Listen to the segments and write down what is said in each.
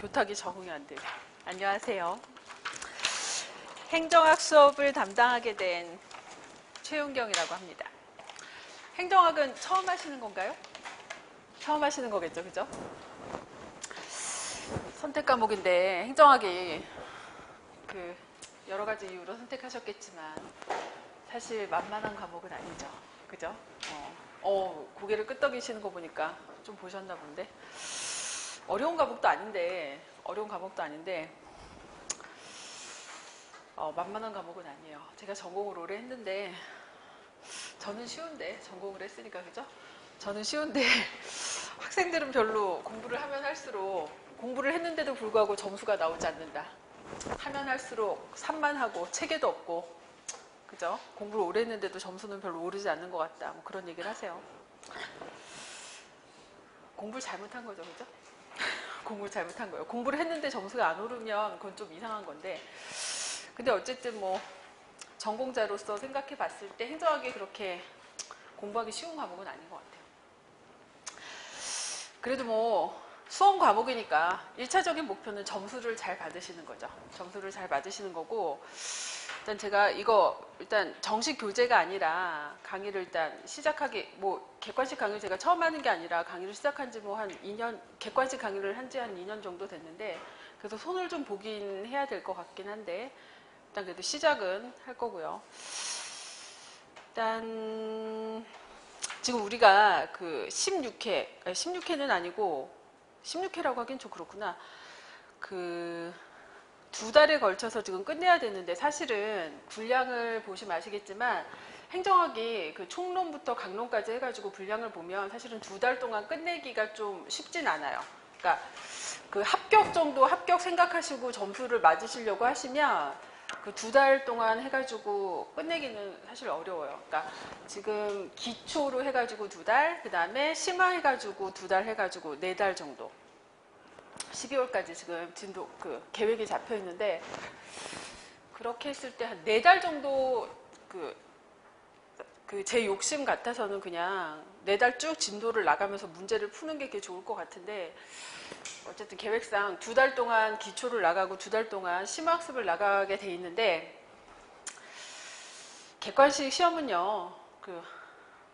교탁이 적응이 안 돼요. 안녕하세요. 행정학 수업을 담당하게 된 최윤경이라고 합니다. 행정학은 처음 하시는 건가요? 처음 하시는 거겠죠, 그죠? 선택 과목인데 행정학이 여러 가지 이유로 선택하셨겠지만 사실 만만한 과목은 아니죠, 그죠? 고개를 끄덕이시는 거 보니까 좀 보셨나 본데 어려운 과목도 아닌데 만만한 과목은 아니에요. 제가 전공을 오래 했는데 저는 쉬운데 전공을 했으니까 그죠? 저는 쉬운데 학생들은 별로 공부를 하면 할수록 공부를 했는데도 불구하고 점수가 나오지 않는다. 하면 할수록 산만하고 체계도 없고 그죠? 공부를 오래 했는데도 점수는 별로 오르지 않는 것 같다. 뭐 그런 얘기를 하세요. 공부를 잘못한 거죠, 그죠? 공부를 잘못한 거예요. 공부를 했는데 점수가 안 오르면 그건 좀 이상한 건데 근데 어쨌든 뭐 전공자로서 생각해 봤을 때 행정학이 그렇게 공부하기 쉬운 과목은 아닌 것 같아요. 그래도 뭐 수험 과목이니까 1차적인 목표는 점수를 잘 받으시는 거죠. 점수를 잘 받으시는 거고 일단 제가 이거 일단 정식 교재가 아니라 강의를 일단 시작하기 객관식 강의를 제가 처음 하는 게 아니라 강의를 시작한 지 한 2년 객관식 강의를 한 지 한 2년 정도 됐는데 그래서 손을 좀 보긴 해야 될 것 같긴 한데 일단 그래도 시작은 할 거고요. 일단 지금 우리가 16회는 아니고 16회라고 하긴 좀 그렇구나. 2달에 걸쳐서 지금 끝내야 되는데 사실은 분량을 보시면 아시겠지만 행정학이 총론부터 강론까지 해가지고 분량을 보면 사실은 2달 동안 끝내기가 좀 쉽진 않아요. 그러니까 합격 정도 합격 생각하시고 점수를 맞으시려고 하시면 2달 동안 해가지고 끝내기는 사실 어려워요. 그러니까 지금 기초로 해가지고 2달, 그 다음에 심화해가지고 2달 해가지고 4달 정도. 12월까지 지금 진도 계획이 잡혀 있는데 그렇게 했을 때 한 4달 정도 제 욕심 같아서는 그냥 4달 쭉 진도를 나가면서 문제를 푸는 게 좋을 것 같은데 어쨌든 계획상 2달 동안 기초를 나가고 2달 동안 심화학습을 나가게 돼 있는데 객관식 시험은요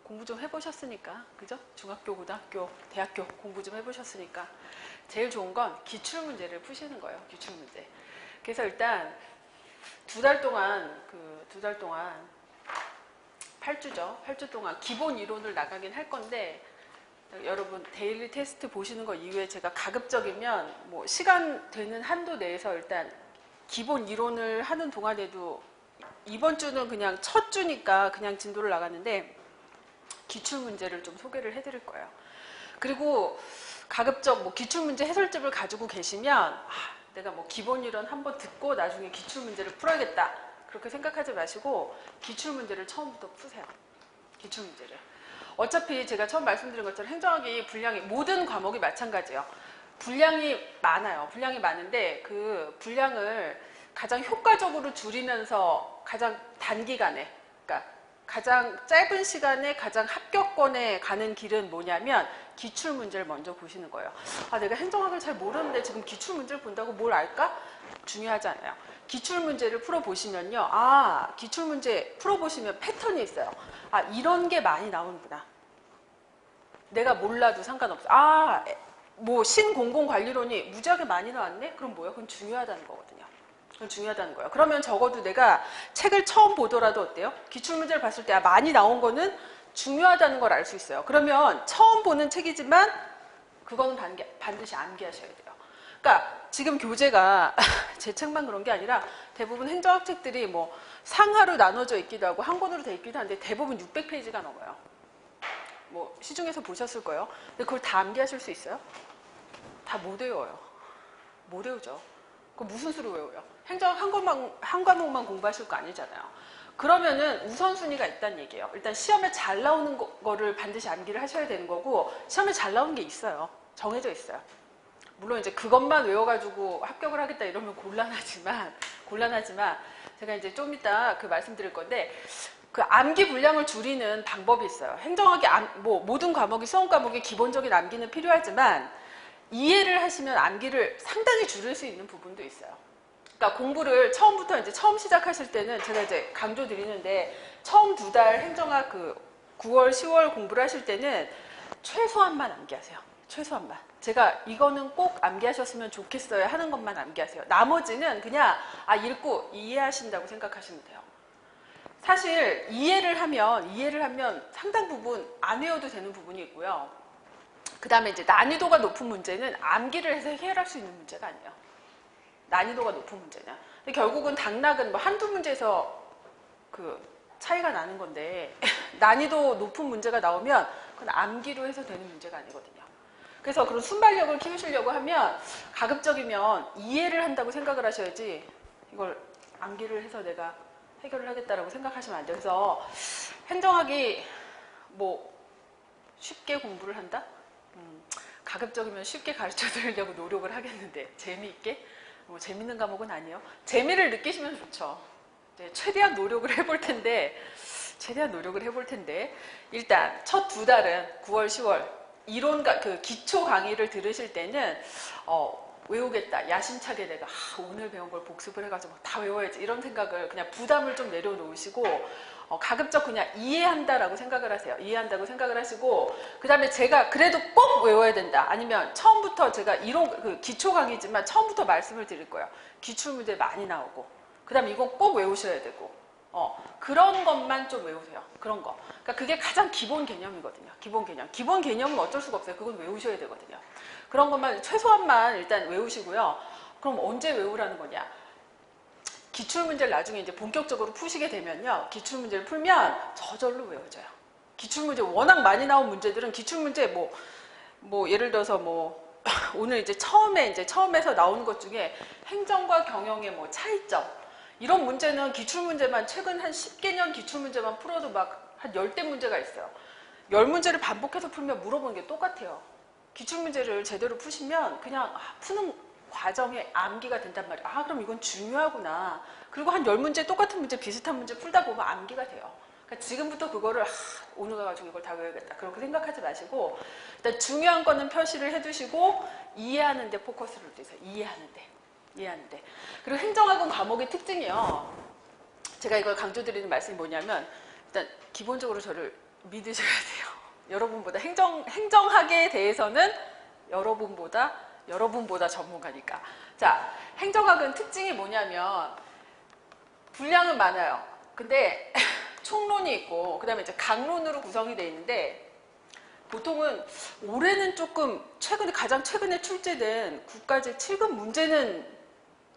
공부 좀 해보셨으니까 그죠? 중학교, 고등학교, 대학교 공부 좀 해보셨으니까 제일 좋은 건 기출문제를 푸시는 거예요. 기출문제. 그래서 일단 2달 동안 8주죠. 8주 동안 기본 이론을 나가긴 할 건데 여러분 데일리 테스트 보시는 거 이후에 제가 가급적이면 시간 되는 한도 내에서 일단 기본 이론을 하는 동안에도 이번 주는 그냥 첫 주니까 그냥 진도를 나갔는데 기출문제를 좀 소개를 해드릴 거예요. 그리고 가급적 기출문제 해설집을 가지고 계시면 내가 기본 이론 한번 듣고 나중에 기출문제를 풀어야겠다 그렇게 생각하지 마시고 기출문제를 처음부터 푸세요. 기출문제를. 어차피 제가 처음 말씀드린 것처럼 행정학이 분량이 모든 과목이 마찬가지예요. 분량이 많아요. 분량이 많은데 그 분량을 가장 효과적으로 줄이면서 가장 단기간에 그러니까 가장 짧은 시간에 가장 합격권에 가는 길은 뭐냐면 기출문제를 먼저 보시는 거예요. 내가 행정학을 잘 모르는데 지금 기출문제를 본다고 뭘 알까? 중요하지 않아요. 기출문제를 풀어보시면요. 기출문제 풀어보시면 패턴이 있어요. 이런 게 많이 나오는구나. 내가 몰라도 상관없어. 신공공관리론이 무지하게 많이 나왔네? 그럼 뭐야? 그건 중요하다는 거거든요. 그건 중요하다는 거예요. 그러면 적어도 내가 책을 처음 보더라도 어때요? 기출문제를 봤을 때 많이 나온 거는 중요하다는 걸 알 수 있어요. 그러면 처음 보는 책이지만 그거는 반드시 암기하셔야 돼요. 그러니까 지금 교재가 제 책만 그런 게 아니라 대부분 행정학 책들이 상하로 나눠져 있기도 하고 한 권으로 돼 있기도 한데 대부분 600페이지가 넘어요. 시중에서 보셨을 거예요. 근데 그걸 다 암기하실 수 있어요? 다 못 외워요. 못 외우죠. 그럼 무슨 수로 외워요? 행정학 한 과목만 공부하실 거 아니잖아요. 그러면은 우선순위가 있다는 얘기예요. 일단 시험에 잘 나오는 거를 반드시 암기를 하셔야 되는 거고 시험에 잘 나오는 게 있어요. 정해져 있어요. 물론 이제 그것만 외워가지고 합격을 하겠다 이러면 곤란하지만 제가 이제 좀 이따 말씀드릴 건데 암기 분량을 줄이는 방법이 있어요. 행정학이 모든 과목이 수험 과목이 기본적인 암기는 필요하지만 이해를 하시면 암기를 상당히 줄일 수 있는 부분도 있어요. 그러니까 공부를 처음부터 이제 처음 시작하실 때는 제가 이제 강조 드리는데 처음 2달 행정학 그 9월, 10월 공부를 하실 때는 최소한만 암기하세요. 최소한만. 제가 이거는 꼭 암기하셨으면 좋겠어요 하는 것만 암기하세요. 나머지는 그냥 읽고 이해하신다고 생각하시면 돼요. 사실 이해를 하면 상당 부분 안 외워도 되는 부분이 있고요. 그 다음에 이제 난이도가 높은 문제는 암기를 해서 해결할 수 있는 문제가 아니에요. 난이도가 높은 문제는. 근데 결국은 당락은 뭐 한두 문제에서 그 차이가 나는 건데 난이도 높은 문제가 나오면 그건 암기로 해서 되는 문제가 아니거든요. 그래서 그런 순발력을 키우시려고 하면 가급적이면 이해를 한다고 생각을 하셔야지 이걸 암기를 해서 내가 해결을 하겠다라고 생각하시면 안 돼요. 그래서 행정학이 뭐 쉽게 공부를 한다? 가급적이면 쉽게 가르쳐 드리려고 노력을 하겠는데 재미있게? 뭐 재밌는 과목은 아니에요. 재미를 느끼시면 좋죠. 네, 최대한 노력을 해볼 텐데 일단 첫 2달은 9월, 10월 이론과 그 기초 강의를 들으실 때는 외우겠다. 야심차게 내가 오늘 배운 걸 복습을 해가지고 다 외워야지 이런 생각을 그냥 부담을 좀 내려놓으시고 가급적 그냥 이해한다라고 생각을 하세요. 이해한다고 생각을 하시고 그 다음에 제가 그래도 꼭 외워야 된다. 아니면 처음부터 제가 이론 그 기초 강의지만 처음부터 말씀을 드릴 거예요. 기출문제 많이 나오고 그 다음에 이건 꼭 외우셔야 되고 그런 것만 좀 외우세요. 그런 거. 그러니까 그게 가장 기본 개념이거든요. 기본 개념. 기본 개념은 어쩔 수가 없어요. 그건 외우셔야 되거든요. 그런 것만 최소한만 일단 외우시고요. 그럼 언제 외우라는 거냐? 기출문제를 나중에 이제 본격적으로 푸시게 되면요. 기출문제를 풀면 저절로 외워져요. 기출문제 워낙 많이 나온 문제들은 기출문제 뭐 예를 들어서 뭐 오늘 이제 처음에서 나오는 것 중에 행정과 경영의 뭐 차이점 이런 문제는 기출문제만 최근 한 10개년 기출문제만 풀어도 막 한 10대 문제가 있어요. 10문제를 반복해서 풀면 물어보는 게 똑같아요. 기출문제를 제대로 푸시면 그냥 푸는 과정에 암기가 된단 말이에요. 그럼 이건 중요하구나. 그리고 한 10문제 똑같은 문제 비슷한 문제 풀다 보면 암기가 돼요. 그러니까 지금부터 그거를 오늘 가가지고 이걸 다 외워야겠다. 그렇게 생각하지 마시고 일단 중요한 거는 표시를 해두시고 이해하는 데 포커스를 두세요. 이해하는데. 그리고 행정학은 과목의 특징이요. 제가 이걸 강조드리는 말씀이 뭐냐면 일단 기본적으로 저를 믿으셔야 돼요. 여러분보다 행정학에 대해서는 여러분보다 전문가니까. 자, 행정학은 특징이 뭐냐면 분량은 많아요. 근데 총론이 있고 그다음에 이제 강론으로 구성이 되어 있는데 보통은 올해는 조금 가장 최근에 출제된 국가제 7급 문제는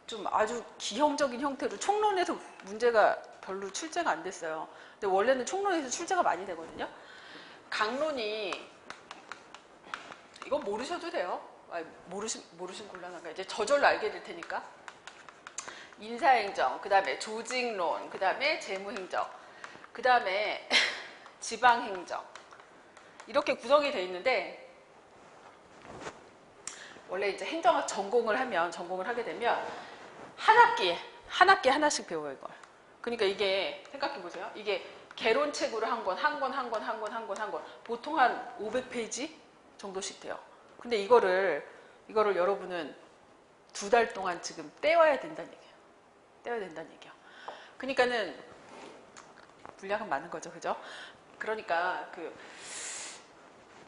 좀 아주 기형적인 형태로 총론에서 문제가 별로 출제가 안 됐어요. 근데 원래는 총론에서 출제가 많이 되거든요. 강론이 이거 모르셔도 돼요. 모르시면 곤란한가. 이제 저절로 알게 될 테니까. 인사행정, 그 다음에 조직론, 그 다음에 재무행정, 그 다음에 지방행정 이렇게 구성이 되어 있는데 원래 이제 행정학 전공을 하게 되면 한 학기에 하나씩 배워요 이걸. 그러니까 이게 생각해 보세요. 이게 개론책으로 한 권 보통 한 500페이지 정도씩 돼요. 근데 이거를 여러분은 2달 동안 지금 떼와야 된다는 얘기예요. 그러니까는 분량은 많은 거죠, 그죠? 그러니까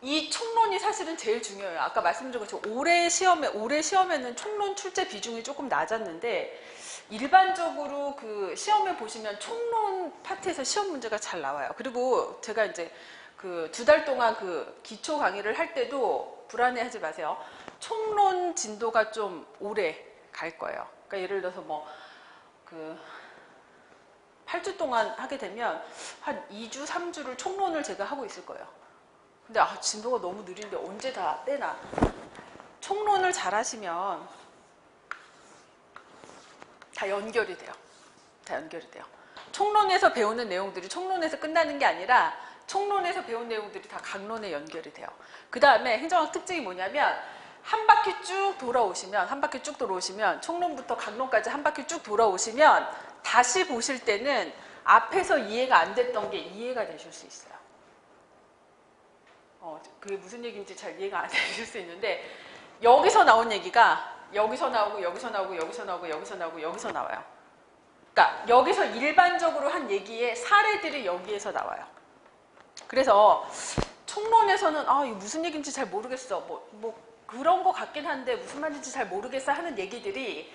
이 총론이 사실은 제일 중요해요. 아까 말씀드린 것처럼 올해 시험에는 총론 출제 비중이 조금 낮았는데 일반적으로 그 시험에 보시면 총론 파트에서 시험 문제가 잘 나와요. 그리고 제가 이제 그 2달 동안 그 기초 강의를 할 때도 불안해하지 마세요. 총론 진도가 좀 오래 갈 거예요. 그러니까 예를 들어서 뭐 그 8주 동안 하게 되면 한 2주, 3주를 총론을 제가 하고 있을 거예요. 근데 진도가 너무 느린데 언제 다 떼나. 총론을 잘 하시면 다 연결이 돼요. 총론에서 배우는 내용들이 총론에서 끝나는 게 아니라 총론에서 배운 내용들이 다 강론에 연결이 돼요. 그 다음에 행정학 특징이 뭐냐면 한 바퀴 쭉 돌아오시면 총론부터 강론까지 한 바퀴 쭉 돌아오시면 다시 보실 때는 앞에서 이해가 안 됐던 게 이해가 되실 수 있어요. 그게 무슨 얘기인지 잘 이해가 안 되실 수 있는데 여기서 나온 얘기가 여기서 나오고 여기서 나오고 여기서 나오고 여기서 나오고 여기서 나와요. 그러니까 여기서 일반적으로 한 얘기의 사례들이 여기에서 나와요. 그래서 총론에서는 아 이거 무슨 얘기인지 잘 모르겠어. 뭐 그런 거 같긴 한데 무슨 말인지 잘 모르겠어 하는 얘기들이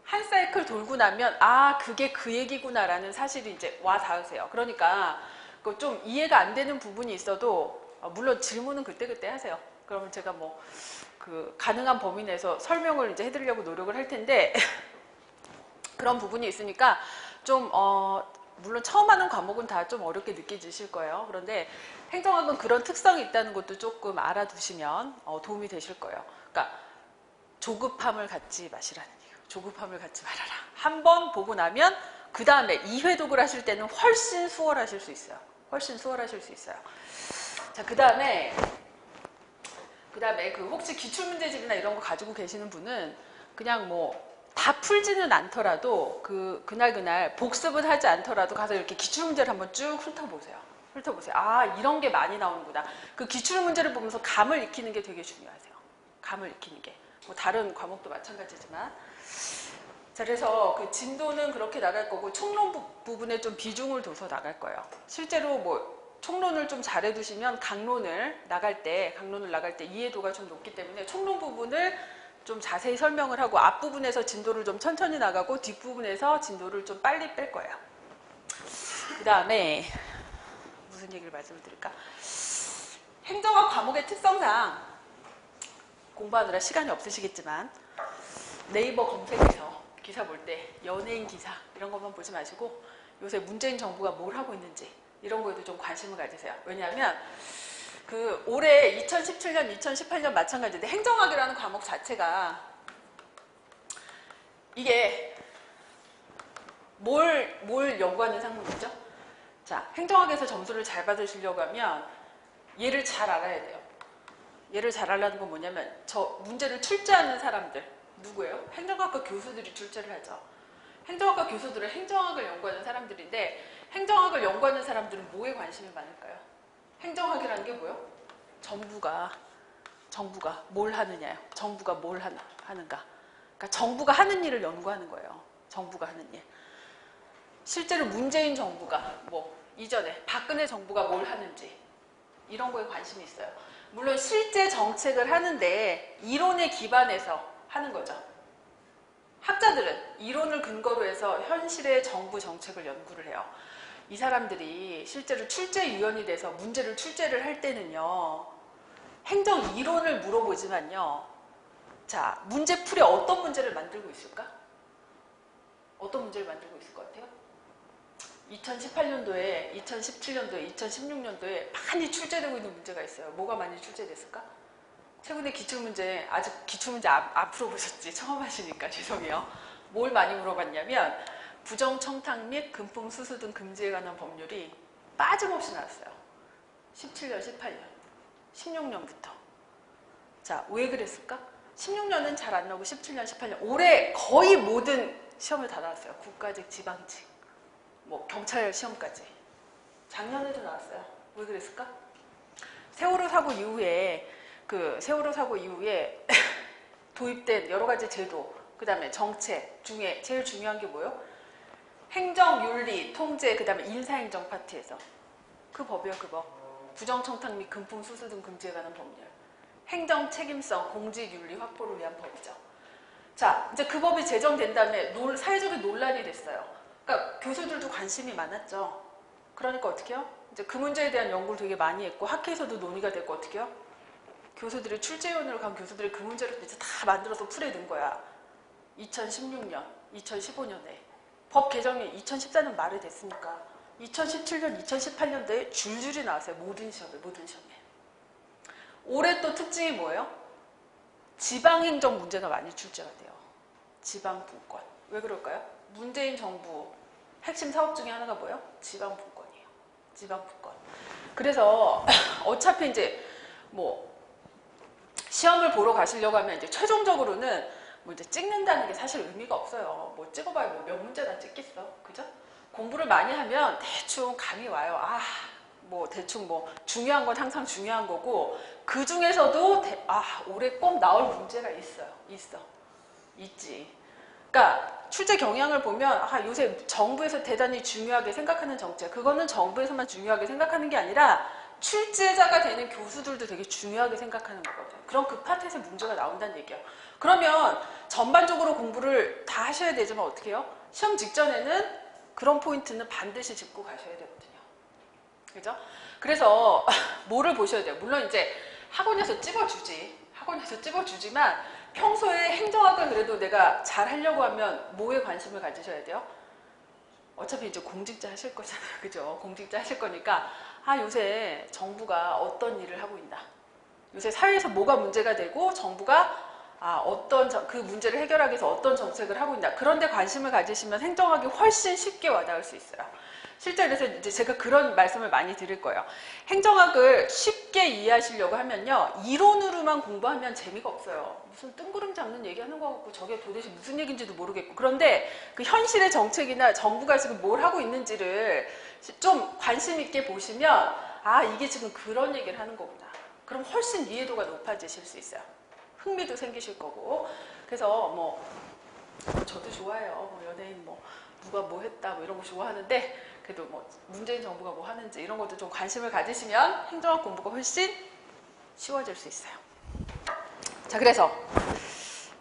한 사이클 돌고 나면 아 그게 그 얘기구나라는 사실이 이제 와 닿으세요. 그러니까 그 좀 이해가 안 되는 부분이 있어도 물론 질문은 그때그때 하세요. 그러면 제가 뭐 그 가능한 범위 내에서 설명을 이제 해드리려고 노력을 할 텐데 그런 부분이 있으니까 좀 물론 처음 하는 과목은 다 좀 어렵게 느껴지실 거예요. 그런데 행정학은 그런 특성이 있다는 것도 조금 알아두시면 도움이 되실 거예요. 그러니까 조급함을 갖지 마시라는 얘기예요. 조급함을 갖지 말아라. 한 번 보고 나면 그 다음에 2회독을 하실 때는 훨씬 수월하실 수 있어요. 훨씬 수월하실 수 있어요. 자, 그 다음에 그 혹시 기출문제집이나 이런 거 가지고 계시는 분은 그냥 뭐 다 풀지는 않더라도 그날 복습은 하지 않더라도 가서 이렇게 기출문제를 한번 쭉 훑어보세요. 아 이런 게 많이 나오는구나. 그 기출문제를 보면서 감을 익히는 게 되게 중요하세요. 감을 익히는 게. 뭐 다른 과목도 마찬가지지만. 자, 그래서 그 진도는 그렇게 나갈 거고 총론 부분에 좀 비중을 둬서 나갈 거예요. 실제로 뭐 총론을 좀 잘해두시면 강론을 나갈 때 이해도가 좀 높기 때문에 총론 부분을 좀 자세히 설명을 하고 앞부분에서 진도를 좀 천천히 나가고 뒷부분에서 진도를 좀 빨리 뺄 거예요. 그 다음에 무슨 얘기를 말씀을 드릴까? 행정학 과목의 특성상 공부하느라 시간이 없으시겠지만 네이버 검색해서 기사 볼 때 연예인 기사 이런 것만 보지 마시고 요새 문재인 정부가 뭘 하고 있는지 이런 거에도 좀 관심을 가지세요. 왜냐하면 그 올해 2017년, 2018년 마찬가지인데 행정학이라는 과목 자체가 이게 뭘 연구하는 상품이죠? 자, 행정학에서 점수를 잘 받으시려고 하면 얘를 잘 알아야 돼요. 얘를 잘 알라는 건 뭐냐면 저 문제를 출제하는 사람들 누구예요? 행정학과 교수들이 출제를 하죠. 행정학과 교수들은 행정학을 연구하는 사람들인데 행정학을 연구하는 사람들은 뭐에 관심이 많을까요? 행정학이라는 게 뭐예요? 정부가 뭘 하느냐요. 정부가 뭘 하는가. 그러니까 정부가 하는 일을 연구하는 거예요. 정부가 하는 일. 실제로 문재인 정부가 뭐 이전에 박근혜 정부가 뭘 하는지 이런 거에 관심이 있어요. 물론 실제 정책을 하는데 이론에 기반해서 하는 거죠. 학자들은 이론을 근거로 해서 현실의 정부 정책을 연구를 해요. 이 사람들이 실제로 출제위원이 돼서 문제를 출제를 할 때는요. 행정 이론을 물어보지만요. 자, 문제풀이에 어떤 문제를 만들고 있을까? 어떤 문제를 만들고 있을 것 같아요? 2018년도에, 2017년도에, 2016년도에 많이 출제되고 있는 문제가 있어요. 뭐가 많이 출제됐을까? 최근에 기출문제, 아직 기출문제 안 풀어보셨지? 처음 하시니까 죄송해요. 뭘 많이 물어봤냐면 부정청탁 및 금품수수 등 금지에 관한 법률이 빠짐없이 나왔어요. 17년, 18년, 16년부터. 자, 왜 그랬을까? 16년은 잘 안 나오고 17년, 18년. 올해 거의 모든 시험을 다 나왔어요. 국가직, 지방직, 뭐 경찰 시험까지. 작년에도 나왔어요. 왜 그랬을까? 세월호 사고 이후에 도입된 여러 가지 제도, 그 다음에 정책 중에 제일 중요한 게 뭐예요? 행정, 윤리, 통제, 그 다음에 인사행정 파트에서 그 법이요, 그 법. 부정청탁 및 금품 수수 등 금지에 관한 법률. 행정 책임성, 공직 윤리 확보를 위한 법이죠. 자, 이제 그 법이 제정된 다음에 사회적인 논란이 됐어요. 그러니까 교수들도 관심이 많았죠. 그러니까 어떻게 해요? 이제 그 문제에 대한 연구를 되게 많이 했고 학회에서도 논의가 됐고 어떻게 해요? 교수들이 출제위원회로 간 교수들이 그 문제를 이제 다 만들어서 풀어낸 거야. 2016년, 2015년에. 법 개정이 2014년 말에 됐으니까 2017년, 2018년도에 줄줄이 나왔어요. 모든 시험에. 올해 또 특징이 뭐예요? 지방행정 문제가 많이 출제가 돼요. 지방분권. 왜 그럴까요? 문재인 정부 핵심 사업 중에 하나가 뭐예요? 지방분권이에요. 지방분권. 그래서 어차피 이제 뭐 시험을 보러 가시려고 하면 이제 최종적으로는 뭐 이제 찍는다는 게 사실 의미가 없어요. 뭐 찍어봐야 뭐 몇 문제나 찍겠어. 그죠? 공부를 많이 하면 대충 감이 와요. 아, 뭐 대충 뭐 중요한 건 항상 중요한 거고 그 중에서도 올해 꼭 나올 문제가 있지. 그러니까 출제 경향을 보면 요새 정부에서 대단히 중요하게 생각하는 정책, 그거는 정부에서만 중요하게 생각하는 게 아니라 출제자가 되는 교수들도 되게 중요하게 생각하는 거거든요. 그럼 그 파트에서 문제가 나온다는 얘기예요. 그러면 전반적으로 공부를 다 하셔야 되지만 어떻게 해요? 시험 직전에는 그런 포인트는 반드시 짚고 가셔야 되거든요. 그죠? 그래서 뭐를 보셔야 돼요? 물론 이제 학원에서 찝어주지만 평소에 행정학을 그래도 내가 잘 하려고 하면 뭐에 관심을 가지셔야 돼요? 어차피 이제 공직자 하실 거잖아요. 그죠? 공직자 하실 거니까 요새 정부가 어떤 일을 하고 있나, 요새 사회에서 뭐가 문제가 되고 정부가 그 문제를 해결하기 위해서 어떤 정책을 하고 있나, 그런 데 관심을 가지시면 행정학이 훨씬 쉽게 와닿을 수 있어요. 실제 그래서 이제 제가 그런 말씀을 많이 드릴 거예요. 행정학을 쉽게 이해하시려고 하면요, 이론으로만 공부하면 재미가 없어요. 무슨 뜬구름 잡는 얘기하는 거 같고 저게 도대체 무슨 얘기인지도 모르겠고. 그런데 그 현실의 정책이나 정부가 지금 뭘 하고 있는지를 좀 관심 있게 보시면 이게 지금 그런 얘기를 하는 거구나. 그럼 훨씬 이해도가 높아지실 수 있어요. 흥미도 생기실 거고. 그래서 뭐 저도 좋아해요. 뭐 연예인 뭐 누가 뭐 했다 뭐 이런 거 좋아하는데, 그래도 뭐 문재인 정부가 뭐 하는지 이런 것도 좀 관심을 가지시면 행정학 공부가 훨씬 쉬워질 수 있어요. 자, 그래서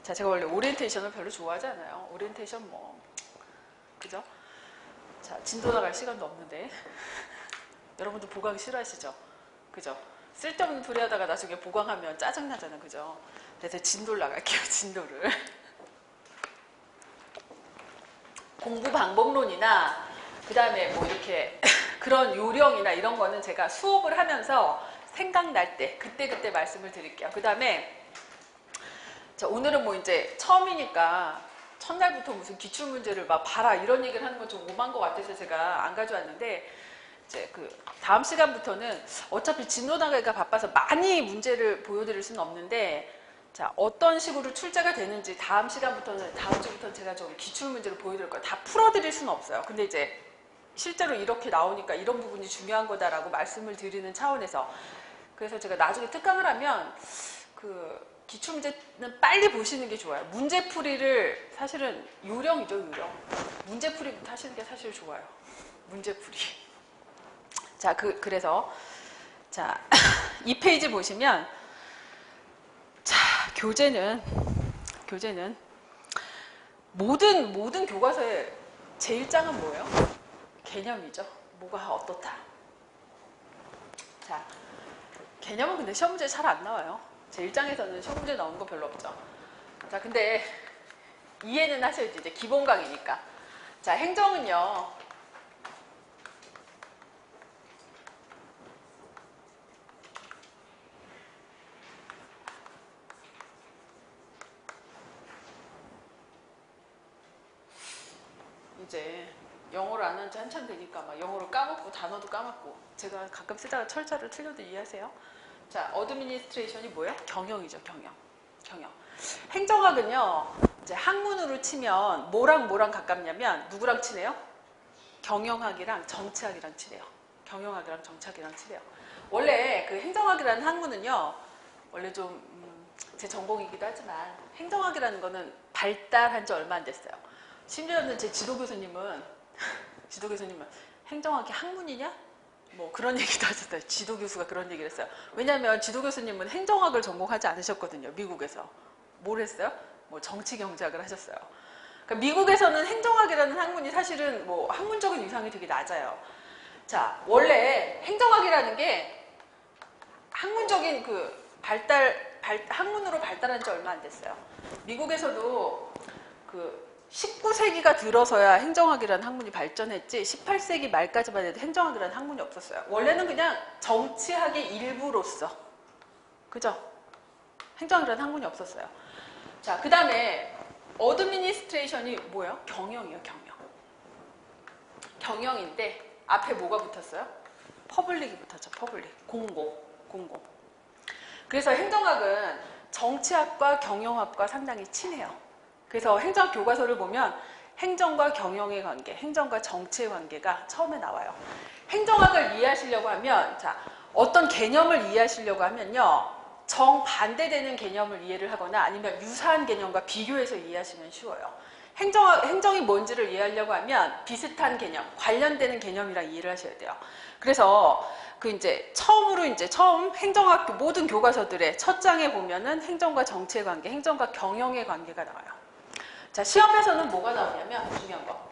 제가 원래 오리엔테이션을 별로 좋아하지 않아요. 오리엔테이션 그죠? 자, 진도 나갈 시간도 없는데 여러분도 보강 싫어하시죠? 그죠? 쓸데없는 소리 하다가 나중에 보강하면 짜증나잖아요. 그죠? 그래서 진도를 나갈게요. 진도를. 공부 방법론이나 그 다음에 뭐 이렇게 그런 요령이나 이런 거는 제가 수업을 하면서 생각날 때 그때 말씀을 드릴게요. 그 다음에 오늘은 뭐 이제 처음이니까 첫날부터 무슨 기출문제를 막 봐라 이런 얘기를 하는 건 좀 오만 것 같아서 제가 안 가져왔는데, 이제 그 다음 시간부터는 어차피 진도 나가기가 바빠서 많이 문제를 보여드릴 수는 없는데, 자, 어떤 식으로 출제가 되는지 다음 주부터는 제가 좀 기출문제를 보여드릴 거예요. 다 풀어드릴 수는 없어요. 근데 이제 실제로 이렇게 나오니까 이런 부분이 중요한 거다라고 말씀을 드리는 차원에서, 그래서 제가 나중에 특강을 하면 그 기출문제는 빨리 보시는 게 좋아요. 문제풀이를 사실은 요령이죠, 요령. 문제풀이부터 하시는 게 사실 좋아요. 문제풀이. 자, 그래서 자, 이 페이지 보시면, 자, 교재는 모든 교과서의 제1장은 뭐예요? 개념이죠. 뭐가 어떻다. 자, 개념은 근데 시험 문제 잘 안 나와요. 제1장에서는 시험 문제 나오는 거 별로 없죠. 자, 근데 이해는 하셔야지. 이제 기본 강의니까. 자, 행정은요, 이제 영어를 안 한 지 한참 되니까 막 영어를 까먹고 단어도 까먹고, 제가 가끔 쓰다가 철자를 틀려도 이해하세요? 자, 어드미니스트레이션이 뭐예요? 경영이죠, 경영. 행정학은요, 이제 학문으로 치면 뭐랑 가깝냐면 누구랑 친해요? 경영학이랑 정치학이랑 친해요. 원래 그 행정학이라는 학문은요, 원래 좀 제 전공이기도 하지만 행정학이라는 거는 발달한 지 얼마 안 됐어요. 심지어는 제 지도교수님은 행정학이 학문이냐? 뭐 그런 얘기도 하셨어요. 지도교수가 그런 얘기를 했어요. 왜냐하면 지도교수님은 행정학을 전공하지 않으셨거든요. 미국에서. 뭘 했어요? 뭐 정치경제학을 하셨어요. 그러니까 미국에서는 행정학이라는 학문이 사실은 뭐 학문적인 위상이 되게 낮아요. 자, 원래 행정학이라는 게 학문적인 그 학문으로 발달한 지 얼마 안 됐어요. 미국에서도 그 19세기가 들어서야 행정학이라는 학문이 발전했지, 18세기 말까지만 해도 행정학이라는 학문이 없었어요. 원래는 그냥 정치학의 일부로서, 그죠? 행정학이라는 학문이 없었어요. 자, 그 다음에 어드미니스트레이션이 뭐예요? 경영이에요, 경영. 경영인데 앞에 뭐가 붙었어요? 퍼블릭이 붙었죠, 퍼블릭. 공공. 그래서 행정학은 정치학과 경영학과 상당히 친해요. 그래서 행정학 교과서를 보면 행정과 경영의 관계, 행정과 정치의 관계가 처음에 나와요. 행정학을 이해하시려고 하면, 자, 어떤 개념을 이해하시려고 하면요, 정반대되는 개념을 이해를 하거나 아니면 유사한 개념과 비교해서 이해하시면 쉬워요. 행정이 뭔지를 이해하려고 하면 비슷한 개념, 관련되는 개념이랑 이해를 하셔야 돼요. 그래서 처음 행정학 모든 교과서들의 첫 장에 보면은 행정과 정치의 관계, 행정과 경영의 관계가 나와요. 자, 시험에서는 뭐가 나오냐면 중요한 거.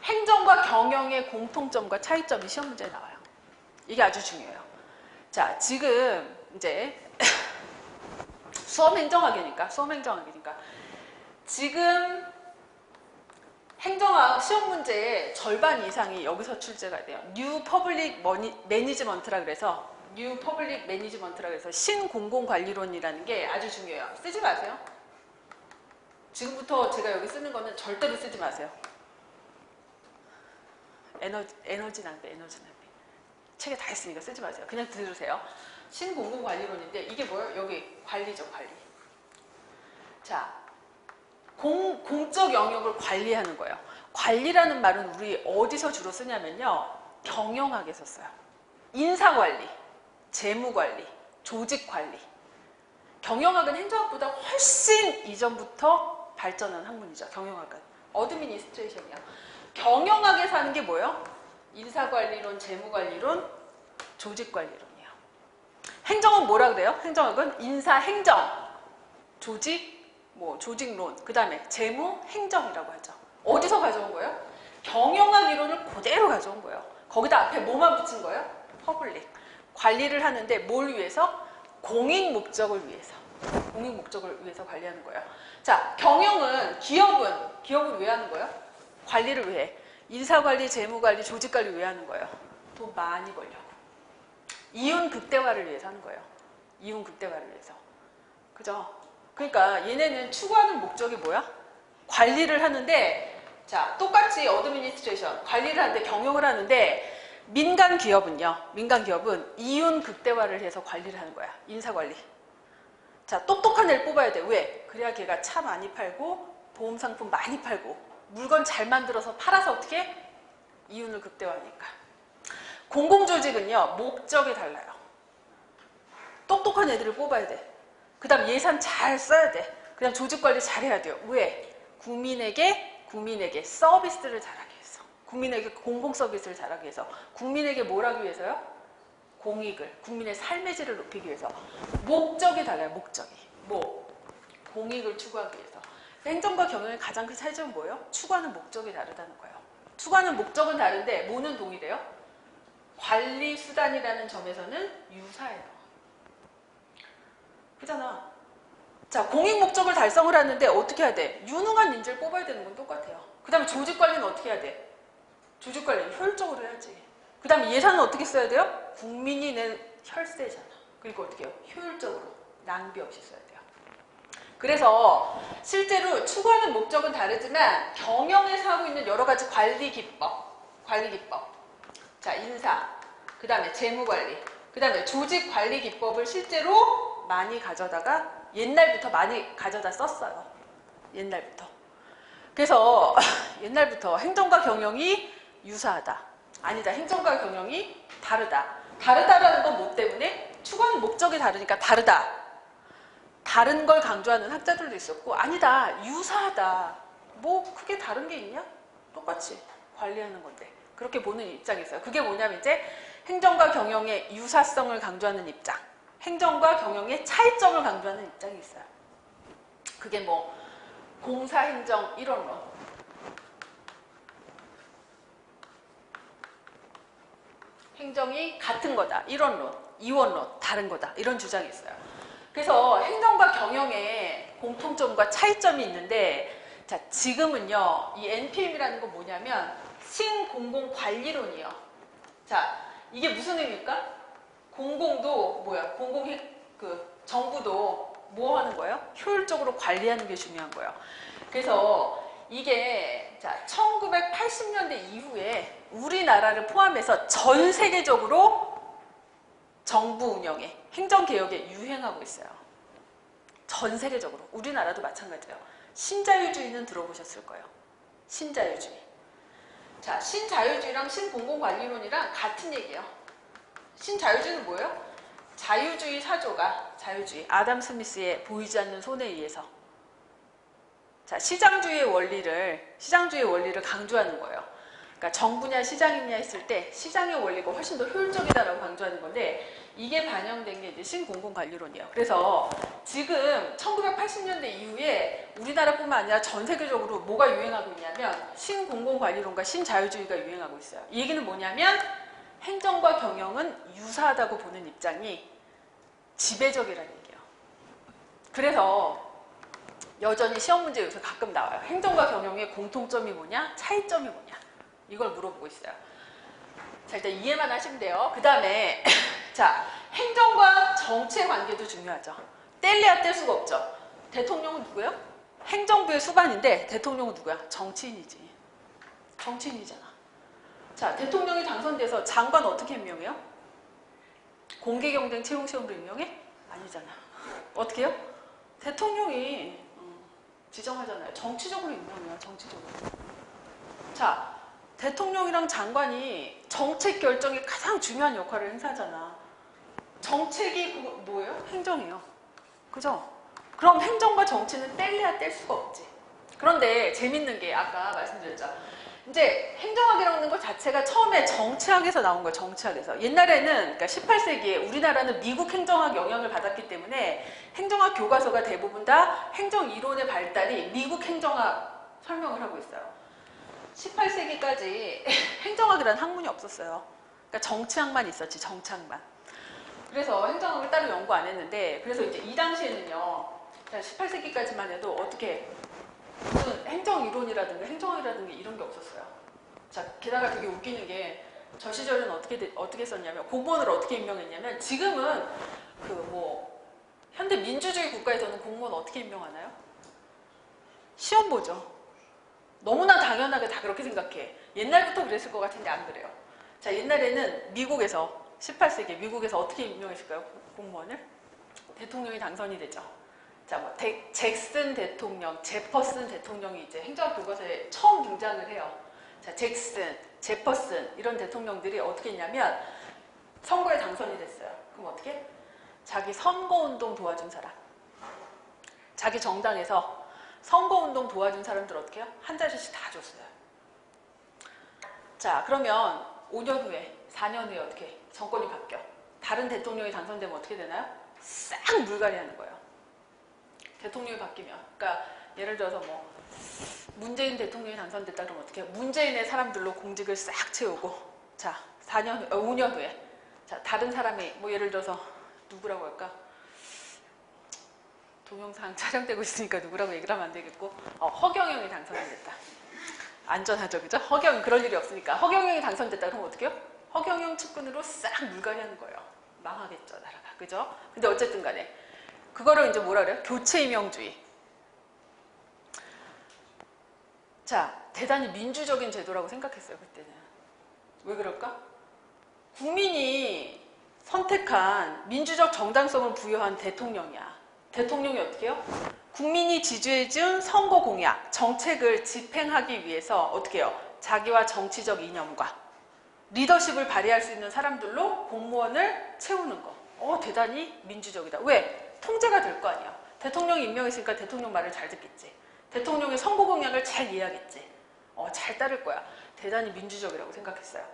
행정과 경영의 공통점과 차이점이 시험 문제에 나와요. 이게 아주 중요해요. 자, 지금 이제 수험 행정학이니까 지금 행정학 시험 문제의 절반 이상이 여기서 출제가 돼요. New Public Management라 그래서 신공공관리론이라는 게 아주 중요해요. 쓰지 마세요. 지금부터 제가 여기 쓰는 거는 절대로 쓰지 마세요. 에너지 낭비. 책에 다 있으니까 쓰지 마세요. 그냥 들으세요. 신공공관리론인데 이게 뭐예요? 여기 관리죠, 관리. 자, 공적 영역을 관리하는 거예요. 관리라는 말은 우리 어디서 주로 쓰냐면요. 경영학에서 써요. 인사관리, 재무관리, 조직관리. 경영학은 행정학보다 훨씬 이전부터 발전한 학문이죠. 경영학은. 어드미니스트레이션이요. 경영학에서 하는 게 뭐예요? 인사관리론, 재무관리론, 조직관리론이에요. 행정은 뭐라 그래요? 행정학은 인사행정, 조직론, 그 다음에 재무행정이라고 하죠. 어디서 가져온 거예요? 경영학 이론을 그대로 가져온 거예요. 거기다 앞에 뭐만 붙인 거예요? 퍼블릭. 관리를 하는데 뭘 위해서? 공익 목적을 위해서 관리하는 거예요. 자, 경영은 기업은 왜 하는 거예요? 관리를 위해. 인사관리, 재무관리, 조직관리 왜 하는 거예요? 돈 많이 벌려고. 이윤 극대화를 위해서 하는 거예요. 이윤 극대화를 위해서. 그죠? 그러니까 얘네는 추구하는 목적이 뭐야? 관리를 하는데, 자, 똑같이 어드미니스트레이션, 관리를 하는데 경영을 하는데, 민간 기업은 이윤 극대화를 해서 관리를 하는 거야. 인사관리. 자, 똑똑한 애를 뽑아야 돼. 왜? 그래야 걔가 차 많이 팔고, 보험 상품 많이 팔고, 물건 잘 만들어서 팔아서 어떻게? 이윤을 극대화하니까. 공공조직은요, 목적이 달라요. 똑똑한 애들을 뽑아야 돼. 그 다음 예산 잘 써야 돼. 그 다음 조직관리 잘해야 돼요. 왜? 국민에게 서비스를 잘하기 위해서. 국민에게 공공 서비스를 잘하기 위해서. 국민에게 뭘 하기 위해서요? 국민의 삶의 질을 높이기 위해서. 목적이 달라요. 목적이. 공익을 추구하기 위해서. 행정과 경영의 가장 큰 차이점은 뭐예요? 추구하는 목적이 다르다는 거예요. 추구하는 목적은 다른데 뭐는 동일해요? 관리 수단이라는 점에서는 유사해요. 그잖아. 자, 공익 목적을 달성을 하는데 어떻게 해야 돼? 유능한 인재를 뽑아야 되는 건 똑같아요. 그 다음에 조직관리는 어떻게 해야 돼? 조직관리는 효율적으로 해야지. 그 다음에 예산은 어떻게 써야 돼요? 국민이 낸 혈세잖아. 그러니까 어떻게 해요? 효율적으로, 낭비 없이 써야 돼요. 그래서 실제로 추구하는 목적은 다르지만 경영에서 하고 있는 여러 가지 관리 기법. 자, 인사, 그 다음에 재무관리, 그 다음에 조직관리 기법을 실제로 많이 가져다가 옛날부터 많이 가져다 썼어요. 옛날부터. 그래서 옛날부터 행정과 경영이 유사하다. 아니다. 행정과 경영이 다르다. 다르다라는 건 뭐 때문에? 추구하는 목적이 다르니까 다르다. 다른 걸 강조하는 학자들도 있었고 아니다. 유사하다. 뭐 크게 다른 게 있냐? 똑같이 관리하는 건데. 그렇게 보는 입장이 있어요. 그게 뭐냐면 이제 행정과 경영의 유사성을 강조하는 입장. 행정과 경영의 차이점을 강조하는 입장이 있어요. 그게 뭐 공사행정 이론론, 행정이 같은 거다 이론론, 이원론 다른 거다 이런 주장이 있어요. 그래서 행정과 경영의 공통점과 차이점이 있는데, 자, 지금은요 이 NPM이라는 건 뭐냐면 신공공관리론이에요. 자, 이게 무슨 의미일까? 공공도 뭐야? 정부도 뭐 하는 거예요? 효율적으로 관리하는 게 중요한 거예요. 그래서 이게 자 1980년대 이후에 우리나라를 포함해서 전 세계적으로 정부 운영에 행정개혁에 유행하고 있어요. 전 세계적으로. 우리나라도 마찬가지예요. 신자유주의는 들어보셨을 거예요. 신자유주의. 자, 신자유주의랑 신공공관리론이랑 같은 얘기예요. 신자유주의는 뭐예요? 자유주의 사조가, 자유주의, 아담 스미스의 보이지 않는 손에 의해서, 자, 시장주의의 원리를 강조하는 거예요. 그러니까 정부냐 시장이냐 했을 때 시장의 원리가 훨씬 더 효율적이다라고 강조하는 건데, 이게 반영된 게 이제 신공공관리론이에요. 그래서 지금 1980년대 이후에 우리나라뿐만 아니라 전 세계적으로 뭐가 유행하고 있냐면 신공공관리론과 신자유주의가 유행하고 있어요. 이 얘기는 뭐냐면 행정과 경영은 유사하다고 보는 입장이 지배적이라는 얘기예요. 그래서 여전히 시험 문제 요새 가끔 나와요. 행정과 경영의 공통점이 뭐냐? 차이점이 뭐냐? 이걸 물어보고 있어요. 자, 일단 이해만 하시면 돼요. 그 다음에 자, 행정과 정치의 관계도 중요하죠. 뗄래야 뗄 수가 없죠. 대통령은 누구예요? 행정부의 수반인데 대통령은 누구야? 정치인이지. 정치인이잖아. 자, 대통령이 당선돼서 장관 어떻게 임명해요? 공개경쟁 채용시험으로 임명해? 아니잖아. 어떻게 해요? 대통령이 지정하잖아요. 정치적으로 임명해요. 정치적으로. 자, 대통령이랑 장관이 정책 결정에 가장 중요한 역할을 행사하잖아. 정책이 뭐예요? 행정이에요. 그죠? 그럼 행정과 정치는 뗄래야 뗄 수가 없지. 그런데 재밌는 게 아까 말씀드렸죠. 이제 행정학이라는 것 자체가 처음에 정치학에서 나온 거예요. 정치학에서. 옛날에는, 그러니까 18세기에 우리나라는 미국 행정학 영향을 받았기 때문에 행정학 교과서가 대부분 다 행정이론의 발달이 미국 행정학 설명을 하고 있어요. 18세기까지 행정학이라는 학문이 없었어요. 그러니까 정치학만 있었지, 정치학만. 그래서 행정학을 따로 연구 안 했는데, 그래서 이제 이 당시에는요, 18세기까지만 해도 어떻게 무슨 행정이론이라든가 행정학이라든가 이런 게 없었어요. 자, 게다가 되게 웃기는 게 저 시절은 어떻게 썼냐면, 공무원을 어떻게 임명했냐면, 지금은 현대 민주주의 국가에서는 공무원 어떻게 임명하나요? 시험 보죠. 너무나 당연하게 다 그렇게 생각해. 옛날부터 그랬을 것 같은데 안 그래요. 자, 옛날에는 미국에서 18세기 미국에서 어떻게 임명했을까요? 공무원을? 대통령이 당선이 되죠. 자, 뭐 잭슨 대통령, 제퍼슨 대통령이 이제 행정학 교과서에 처음 등장을 해요. 자, 잭슨, 제퍼슨 이런 대통령들이 어떻게 했냐면 선거에 당선이 됐어요. 그럼 어떻게? 자기 선거운동 도와준 사람, 자기 정당에서 선거운동 도와준 사람들 어떻게 해요? 한 자리씩 다 줬어요. 자, 그러면 5년 후에, 4년 후에 어떻게 정권이 바뀌어? 다른 대통령이 당선되면 어떻게 되나요? 싹 물갈이 하는 거예요. 대통령이 바뀌면. 그러니까 예를 들어서 뭐 문재인 대통령이 당선됐다 그러면 어떻게 해요? 문재인의 사람들로 공직을 싹 채우고, 자, 5년 후에, 자, 다른 사람이 뭐 예를 들어서 누구라고 할까? 동영상 촬영되고 있으니까 누구라고 얘기를 하면 안 되겠고, 허경영이 당선이 됐다. 안전하죠, 그죠? 허경, 그럴 일이 없으니까. 허경영이 당선됐다 그러면 어떻게 해요? 허경영 측근으로 싹 물갈이 하는 거예요. 망하겠죠, 나라가. 그죠? 근데 어쨌든 간에. 그거를 이제 뭐라 그래요? 교체 임명주의. 자, 대단히 민주적인 제도라고 생각했어요, 그때는. 왜 그럴까? 국민이 선택한 민주적 정당성을 부여한 대통령이야. 대통령이 어떻게 해요? 국민이 지지해준 선거 공약, 정책을 집행하기 위해서 어떻게 해요? 자기와 정치적 이념과 리더십을 발휘할 수 있는 사람들로 공무원을 채우는 거. 대단히 민주적이다. 왜? 통제가 될 거 아니야. 대통령이 임명했으니까 대통령 말을 잘 듣겠지. 대통령의 선거 공약을 잘 이해하겠지. 잘 따를 거야. 대단히 민주적이라고 생각했어요.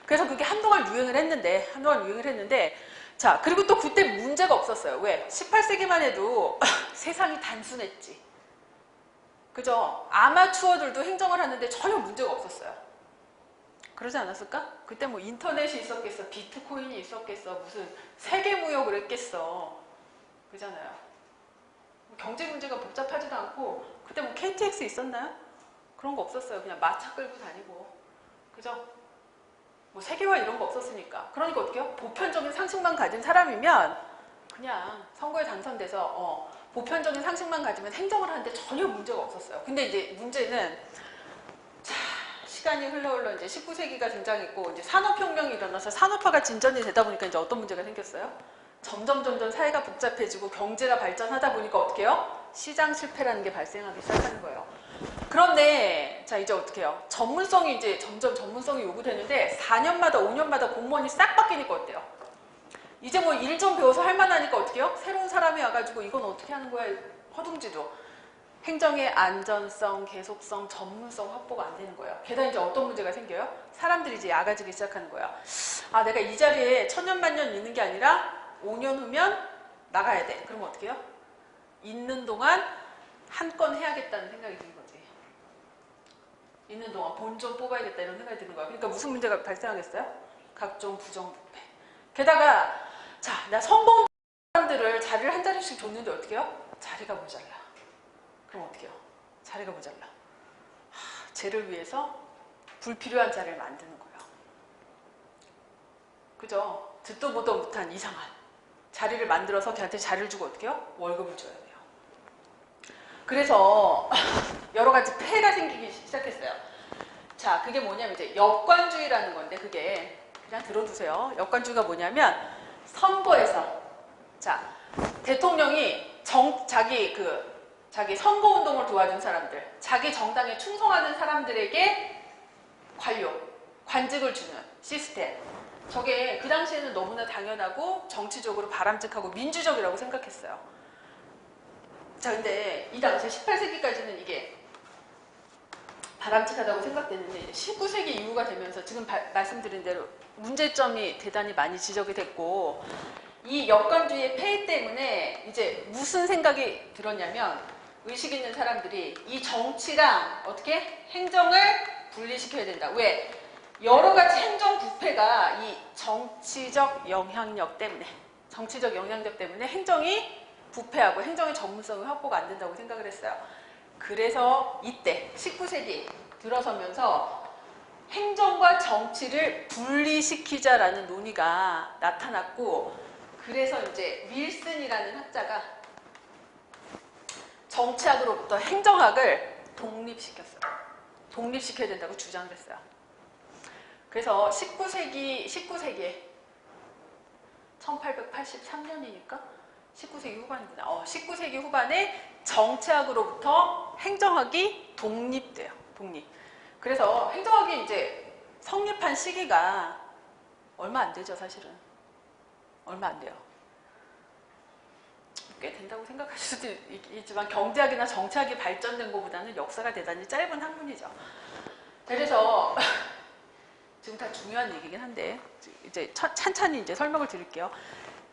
그래서 그게 한동안 유행을 했는데, 자, 그리고 또 그때 문제가 없었어요. 왜? 18세기만 해도 세상이 단순했지. 그죠? 아마추어들도 행정을 하는데 전혀 문제가 없었어요. 그러지 않았을까? 그때 뭐 인터넷이 있었겠어, 비트코인이 있었겠어, 무슨 세계무역을 했겠어. 그잖아요. 경제 문제가 복잡하지도 않고, 그때 뭐 KTX 있었나요? 그런 거 없었어요. 그냥 마차 끌고 다니고. 그죠? 뭐 세계화 이런 거 없었으니까. 그러니까 어떻게 해요? 보편적인 상식만 가진 사람이면 그냥 선거에 당선돼서 보편적인 상식만 가지면 행정을 하는데 전혀 문제가 없었어요. 근데 이제 문제는, 자, 시간이 흘러 이제 19세기가 등장했고, 이제 산업혁명이 일어나서 산업화가 진전이 되다 보니까 이제 어떤 문제가 생겼어요? 점점 사회가 복잡해지고 경제가 발전하다 보니까 어떻게 해요? 시장 실패라는 게 발생하기 시작하는 거예요. 그런데 자 이제 어떻게 해요? 전문성이 이제 점점 전문성이 요구되는데 4년마다 5년마다 공무원이 싹 바뀌니까 어때요? 이제 뭐 일 좀 배워서 할 만하니까 어떻게 해요? 새로운 사람이 와가지고 이건 어떻게 하는 거야? 허둥지둥. 행정의 안전성, 계속성, 전문성 확보가 안 되는 거예요. 게다가 이제 어떤 문제가 생겨요? 사람들이 이제 야가지기 시작하는 거예요. 아, 내가 이 자리에 천년만년 있는 게 아니라 5년 후면 나가야 돼. 그러면 어떻게 해요? 있는 동안 한 건 해야겠다는 생각이 드는 거지. 있는 동안 본 좀 뽑아야겠다 이런 생각이 드는 거야. 그러니까 무슨 문제가 발생하겠어요? 각종 부정부패. 게다가 자, 나 성공 사람들을 자리를 한 자리씩 줬는데 어떻게 해요? 자리가 모자라. 그럼 어떻게 해요? 자리가 모자라. 쟤를 위해서 불필요한 자리를 만드는 거예요. 그죠? 듣도 보도 못한 이상한 자리를 만들어서 걔한테 자리를 주고 어떻게 해요? 월급을 줘야 돼요. 그래서 여러 가지 폐해가 생기기 시작했어요. 자, 그게 뭐냐면 이제 역관주의라는 건데 그게 그냥 들어두세요. 역관주의가 뭐냐면 선거에서 자, 대통령이 자기 선거운동을 도와준 사람들, 자기 정당에 충성하는 사람들에게 관직을 주는 시스템. 저게 그 당시에는 너무나 당연하고 정치적으로 바람직하고 민주적이라고 생각했어요. 자, 근데 이 당시 18세기까지는 이게 바람직하다고 생각됐는데 19세기 이후가 되면서 지금 말씀드린 대로 문제점이 대단히 많이 지적이 됐고 이 역관주의의 폐해 때문에 이제 무슨 생각이 들었냐면 의식 있는 사람들이 이 정치랑 어떻게 행정을 분리시켜야 된다. 왜? 여러 가지 행정 부패가 이 정치적 영향력 때문에 행정이 부패하고 행정의 전문성이 확보가 안 된다고 생각을 했어요. 그래서 이때 19세기 들어서면서 행정과 정치를 분리시키자라는 논의가 나타났고 그래서 이제 윌슨이라는 학자가 정치학으로부터 행정학을 독립시켰어요. 독립시켜야 된다고 주장을 했어요. 그래서 19세기에 1883년이니까 19세기 후반이구나. 19세기 후반에 정치학으로부터 행정학이 독립돼요. 독립. 그래서 행정학이 이제 성립한 시기가 얼마 안 되죠, 사실은. 얼마 안 돼요. 꽤 된다고 생각하실 수도 있지만 경제학이나 정치학이 발전된 것보다는 역사가 대단히 짧은 학문이죠. 그래서 지금 다 중요한 얘기긴 한데 이제 찬찬히 이제 설명을 드릴게요.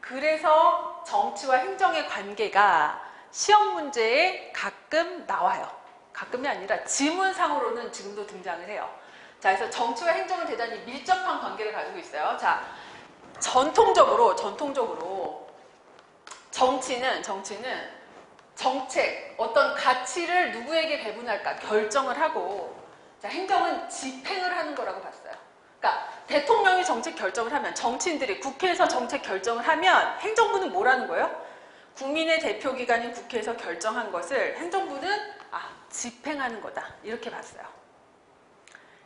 그래서 정치와 행정의 관계가 시험 문제에 가끔 나와요. 가끔이 아니라 지문상으로는 지금도 등장을 해요. 자, 그래서 정치와 행정은 대단히 밀접한 관계를 가지고 있어요. 자, 전통적으로 정치는 정책, 어떤 가치를 누구에게 배분할까 결정을 하고 자, 행정은 집행을 하는 거라고 봤어요. 그러니까 대통령이 정책 결정을 하면 정치인들이 국회에서 정책 결정을 하면 행정부는 뭐라는 거예요? 국민의 대표기관인 국회에서 결정한 것을 행정부는 집행하는 거다. 이렇게 봤어요.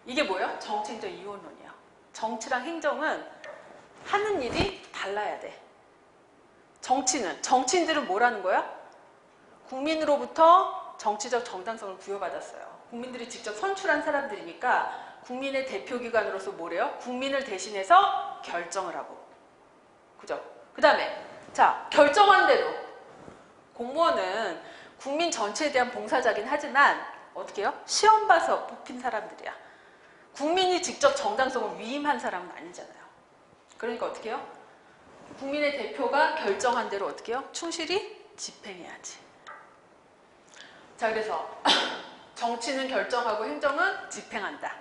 이게 뭐예요? 정치행정 이원론이에요. 정치랑 행정은 하는 일이 달라야 돼. 정치인들은 뭐라는 거야? 국민으로부터 정치적 정당성을 부여받았어요. 국민들이 직접 선출한 사람들이니까 국민의 대표기관으로서 뭐래요? 국민을 대신해서 결정을 하고. 그죠? 그 다음에 자, 결정한 대로 공무원은 국민 전체에 대한 봉사자긴 하지만 어떻게 해요? 시험 봐서 뽑힌 사람들이야. 국민이 직접 정당성을 위임한 사람은 아니잖아요. 그러니까 어떻게 해요? 국민의 대표가 결정한 대로 어떻게 해요? 충실히 집행해야지. 자, 그래서 정치는 결정하고 행정은 집행한다.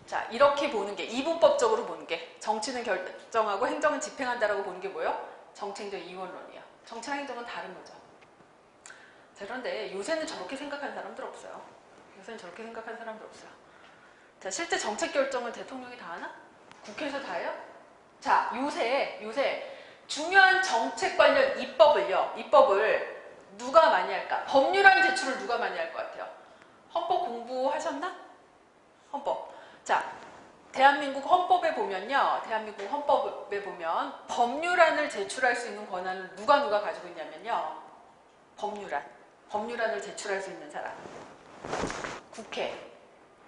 자, 이렇게 보는 게 이분법적으로 보는 게 정치는 결정하고 행정은 집행한다라고 보는 게 뭐예요? 정치행정 이원론이에요. 정치랑 행정은 다른 거죠. 자, 그런데 요새는 저렇게 생각하는 사람들 없어요. 자, 실제 정책 결정은 대통령이 다 하나? 국회에서 다 해요? 자, 요새 중요한 정책 관련 입법을 누가 많이 할까? 법률안 제출을 누가 많이 할 것 같아요? 헌법 공부하셨나? 헌법. 자, 대한민국 헌법에 보면요. 법률안을 제출할 수 있는 권한을 누가 가지고 있냐면요. 법률안을 제출할 수 있는 사람.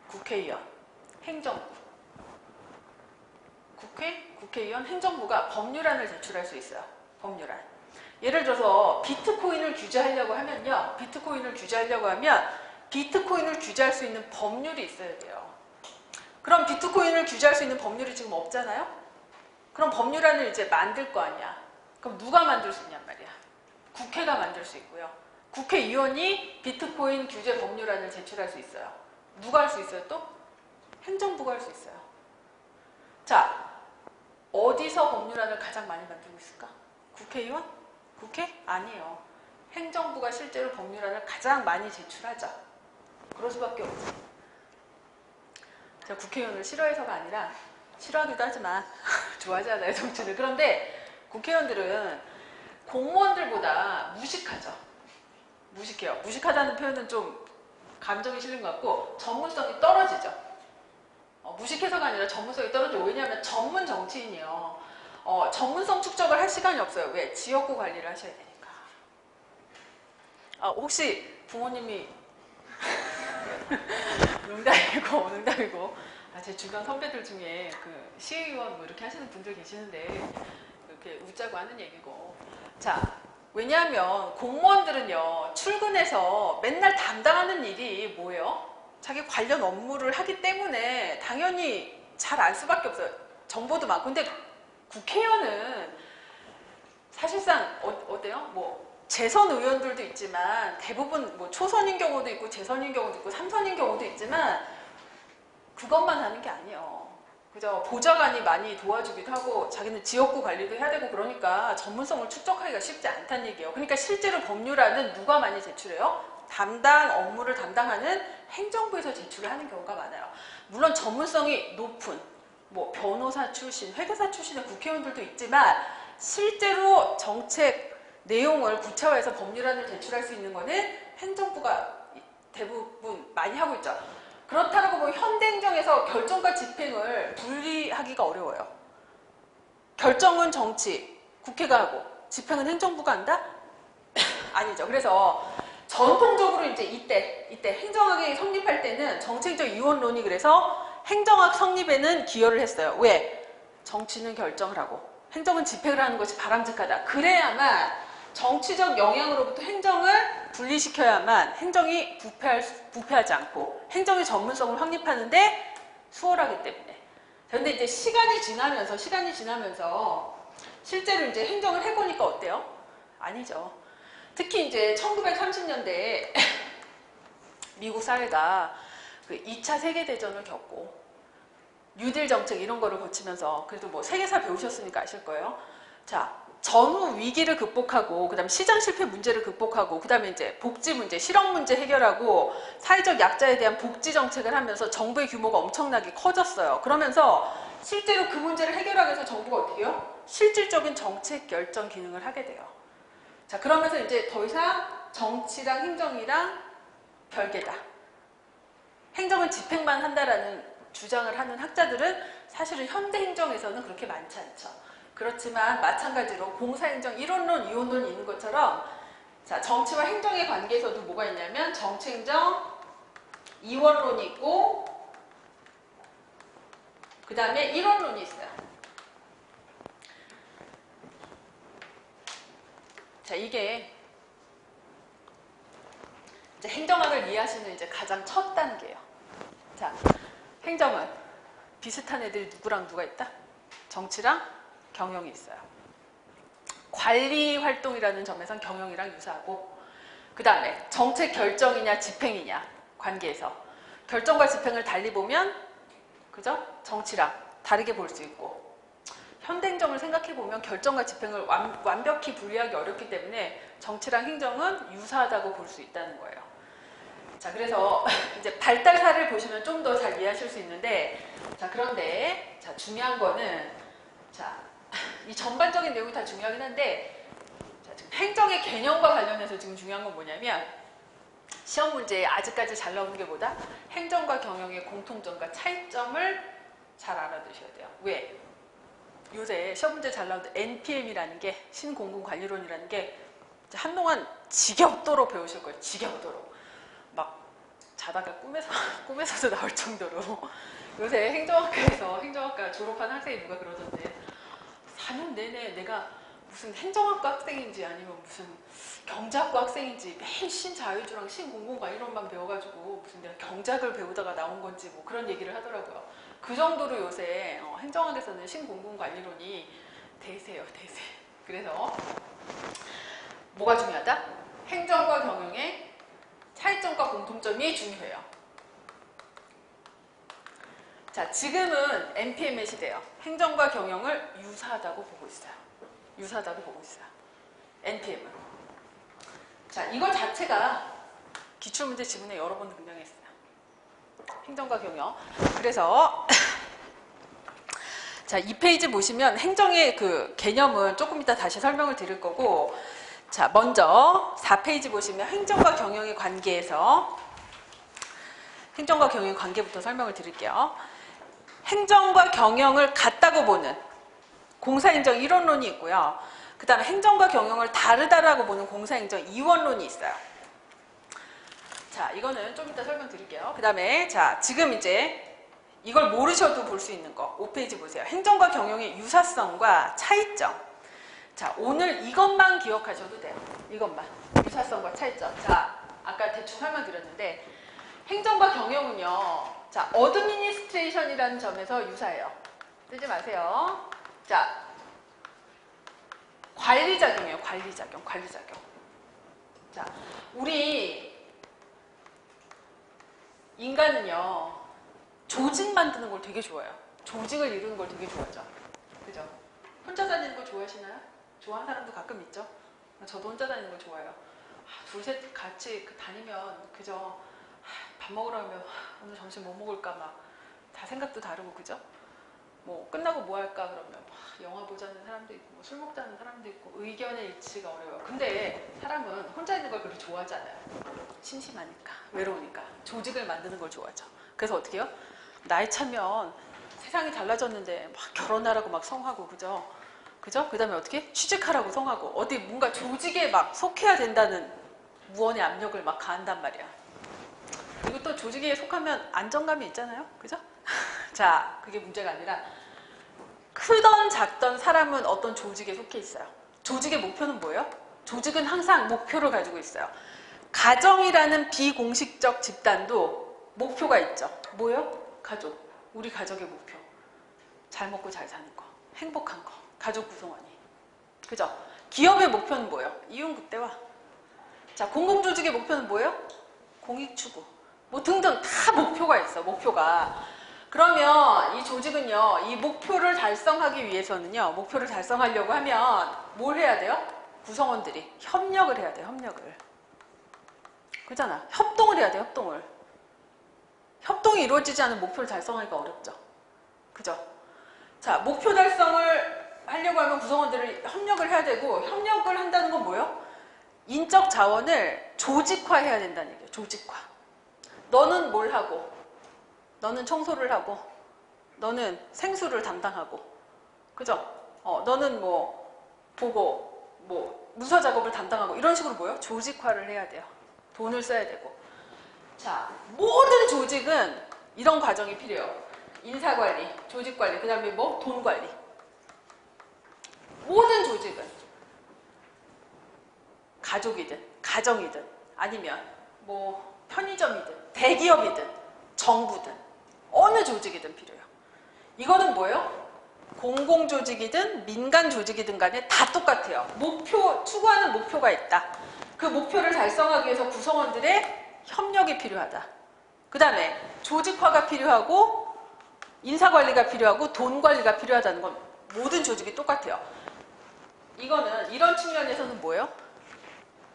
국회의원, 행정부. 국회의원, 행정부가 법률안을 제출할 수 있어요. 법률안. 예를 들어서 비트코인을 규제하려고 하면요. 비트코인을 규제할 수 있는 법률이 있어야 돼요. 그럼 비트코인을 규제할 수 있는 법률이 지금 없잖아요? 그럼 법률안을 이제 만들 거 아니야. 그럼 누가 만들 수 있냔 말이야. 국회가 만들 수 있고요. 국회의원이 비트코인 규제 법률안을 제출할 수 있어요. 누가 할 수 있어요 또? 행정부가 할 수 있어요. 자, 어디서 법률안을 가장 많이 만들고 있을까? 국회의원? 국회? 아니에요. 행정부가 실제로 법률안을 가장 많이 제출하죠. 그럴 수밖에 없지. 제가 국회의원을 싫어해서가 아니라 싫어하기도 하지만 좋아하잖아요, 정치를. 그런데 국회의원들은 공무원들보다 무식하죠. 무식해요. 무식하다는 표현은 좀 감정이 실린 것 같고 전문성이 떨어지죠. 무식해서가 아니라 전문성이 떨어져요. 왜냐하면 전문 정치인이요. 전문성 축적을 할 시간이 없어요. 왜? 지역구 관리를 하셔야 되니까. 혹시 부모님이 농담이고 제 주변 선배들 중에 그 시의원 뭐 이렇게 하시는 분들 계시는데 이렇게 웃자고 하는 얘기고. 자, 왜냐하면 공무원들은요 출근해서 맨날 담당하는 일이 뭐예요? 자기 관련 업무를 하기 때문에 당연히 잘 알 수밖에 없어요. 정보도 많고. 근데 국회의원은 사실상 어때요? 뭐 재선 의원들도 있지만 대부분 뭐 초선인 경우도 있고 재선인 경우도 있고 삼선인 경우도 있지만 그것만 하는 게 아니에요. 그죠? 보좌관이 많이 도와주기도 하고 자기는 지역구 관리도 해야 되고 그러니까 전문성을 축적하기가 쉽지 않다는 얘기예요. 그러니까 실제로 법률안은 누가 많이 제출해요? 업무를 담당하는 행정부에서 제출을 하는 경우가 많아요. 물론 전문성이 높은 뭐 변호사 출신, 회계사 출신의 국회의원들도 있지만 실제로 정책 내용을 구체화해서 법률안을 제출할 수 있는 거는 행정부가 대부분 많이 하고 있죠. 그렇다고 보면 현대 행정에서 결정과 집행을 분리하기가 어려워요. 결정은 정치, 국회가 하고 집행은 행정부가 한다? 아니죠. 그래서 전통적으로 이제 이때 행정학이 성립할 때는 정책적 이원론이 그래서 행정학 성립에는 기여를 했어요. 왜? 정치는 결정을 하고 행정은 집행을 하는 것이 바람직하다. 그래야만 정치적 영향으로부터 행정을 분리시켜야만 행정이 부패하지 않고 행정의 전문성을 확립하는데 수월하기 때문에. 그런데 이제 시간이 지나면서 실제로 이제 행정을 해보니까 어때요? 아니죠. 특히 이제 1930년대에 미국 사회가 그 2차 세계대전을 겪고 뉴딜 정책 이런 거를 거치면서 그래도 뭐 세계사 배우셨으니까 아실 거예요. 자, 전후 위기를 극복하고 그다음 시장 실패 문제를 극복하고 그다음에 이제 복지 문제, 실업 문제 해결하고 사회적 약자에 대한 복지 정책을 하면서 정부의 규모가 엄청나게 커졌어요. 그러면서 실제로 그 문제를 해결하기 위해서 정부가 어떻게 해요? 실질적인 정책 결정 기능을 하게 돼요. 자, 그러면서 이제 더 이상 정치랑 행정이랑 별개다. 행정은 집행만 한다라는 주장을 하는 학자들은 사실은 현대 행정에서는 그렇게 많지 않죠. 그렇지만 마찬가지로 공사행정 이론론, 이원론이 있는 것처럼 자, 정치와 행정의 관계에서도 뭐가 있냐면 정치행정 이원론이 있고 그 다음에 이론론이 있어요. 자, 이게 이제 행정학을 이해하시는 이제 가장 첫 단계예요. 자, 행정은 비슷한 애들이 누구랑 누가 있다? 정치랑 경영이 있어요. 관리 활동이라는 점에선 경영이랑 유사하고 그 다음에 정책 결정이냐 집행이냐 관계에서 결정과 집행을 달리 보면 그죠? 정치랑 다르게 볼 수 있고 현대행정을 생각해보면 결정과 집행을 완벽히 분리하기 어렵기 때문에 정치랑 행정은 유사하다고 볼 수 있다는 거예요. 자, 그래서 이제 발달사를 보시면 좀 더 잘 이해하실 수 있는데 자, 그런데 자, 중요한 거는 자, 이 전반적인 내용이 다 중요하긴 한데 자, 지금 행정의 개념과 관련해서 지금 중요한 건 뭐냐면 시험 문제에 아직까지 잘 나오는 게 뭐다? 행정과 경영의 공통점과 차이점을 잘 알아두셔야 돼요. 왜? 요새 시험 문제 잘 나오는 NPM이라는 게 신공공관리론이라는 게 한동안 지겹도록 배우실 거예요. 지겹도록. 막 자다가 꿈에서도 나올 정도로. 요새 행정학과 졸업한 학생이 누가 그러던데 4년 내내 내가 무슨 행정학과 학생인지 아니면 무슨 경제학과 학생인지 매일 신자유주랑 신공공과 이론만 배워가지고 무슨 내가 경제학을 배우다가 나온 건지 뭐 그런 얘기를 하더라고요. 그 정도로 요새 행정학에서는 신공공관리론이 대세예요, 대세. 그래서 뭐가 중요하다? 행정과 경영의 차이점과 공통점이 중요해요. 자, 지금은 NPM의 시대예요. 행정과 경영을 유사하다고 보고 있어요. 유사하다고 보고 있어요. NPM은. 자, 이거 자체가 기출문제 지문에 여러 번 등장했어요. 행정과 경영. 그래서 자, 이 페이지 보시면 행정의 그 개념은 조금 이따 다시 설명을 드릴 거고, 자, 먼저 4페이지 보시면 행정과 경영의 관계에서 행정과 경영의 관계부터 설명을 드릴게요. 행정과 경영을 같다고 보는 공사행정 이론론이 있고요. 그 다음에 행정과 경영을 다르다라고 보는 공사행정 이원론이 있어요. 자, 이거는 좀 이따 설명드릴게요. 그 다음에 자, 지금 이제 이걸 모르셔도 볼 수 있는 거 5페이지 보세요. 행정과 경영의 유사성과 차이점. 자, 오늘 이것만 기억하셔도 돼요. 이것만. 유사성과 차이점. 자, 아까 대충 설명드렸는데 행정과 경영은요. 자, 어드미니스트레이션이라는 점에서 유사해요. 뜨지 마세요. 자, 관리작용이에요. 관리작용. 자, 우리 인간은요. 조직 만드는 걸 되게 좋아해요. 조직을 이루는 걸 되게 좋아하죠. 그죠? 혼자 다니는 거 좋아하시나요? 좋아하는 사람도 가끔 있죠. 저도 혼자 다니는 걸 좋아해요. 둘셋 같이 다니면 그죠? 밥 먹으러 가면 오늘 점심 뭐 먹을까 막 다 생각도 다르고 그죠? 뭐 끝나고 뭐 할까 그러면 영화 보자는 사람도 있고 뭐 술 먹자는 사람도 있고 의견의 일치가 어려워요. 근데 사람은 혼자 있는 걸 그렇게 좋아하지 않아요. 심심하니까, 외로우니까 조직을 만드는 걸 좋아하죠. 그래서 어떻게 해요? 나이 차면 세상이 달라졌는데 막 결혼하라고 막 성하고 그죠? 그 다음에 어떻게? 취직하라고 성하고 어디 뭔가 조직에 막 속해야 된다는 무언의 압력을 막 가한단 말이야. 그리고 또 조직에 속하면 안정감이 있잖아요. 그죠? 자, 그게 문제가 아니라 크던 작던 사람은 어떤 조직에 속해 있어요. 조직의 목표는 뭐예요? 조직은 항상 목표를 가지고 있어요. 가정이라는 비공식적 집단도 목표가 있죠. 뭐예요? 가족. 우리 가족의 목표. 잘 먹고 잘 사는 거. 행복한 거. 가족 구성원이. 그죠? 기업의 목표는 뭐예요? 이윤 극대화. 자, 공공조직의 목표는 뭐예요? 공익 추구. 뭐 등등 다 목표가 있어. 목표가. 그러면 이 조직은요. 이 목표를 달성하기 위해서는요. 목표를 달성하려고 하면 뭘 해야 돼요? 구성원들이 협력을 해야 돼요. 협력을. 그잖아. 협동을 해야 돼요. 협동을. 협동이 이루어지지 않은 목표를 달성하기가 어렵죠. 그죠? 자, 목표 달성을 하려고 하면 구성원들을 협력을 해야 되고 협력을 한다는 건 뭐예요? 인적 자원을 조직화해야 된다는 얘기예요. 조직화. 너는 뭘 하고 너는 청소를 하고 너는 생수를 담당하고 그죠? 너는 뭐 보고 뭐 문서 작업을 담당하고 이런 식으로 뭐예요? 조직화를 해야 돼요. 돈을 써야 되고. 자, 모든 조직은 이런 과정이 필요해요. 인사관리, 조직관리, 그 다음에 뭐? 돈관리. 모든 조직은 가족이든 가정이든 아니면 뭐 편의점이든 대기업이든 정부든 어느 조직이든 필요해요. 이거는 뭐예요? 공공조직이든 민간조직이든 간에 다 똑같아요. 추구하는 목표가 있다. 그 목표를 달성하기 위해서 구성원들의 협력이 필요하다. 그 다음에 조직화가 필요하고 인사관리가 필요하고 돈관리가 필요하다는 건 모든 조직이 똑같아요. 이거는 이런 측면에서는 뭐예요?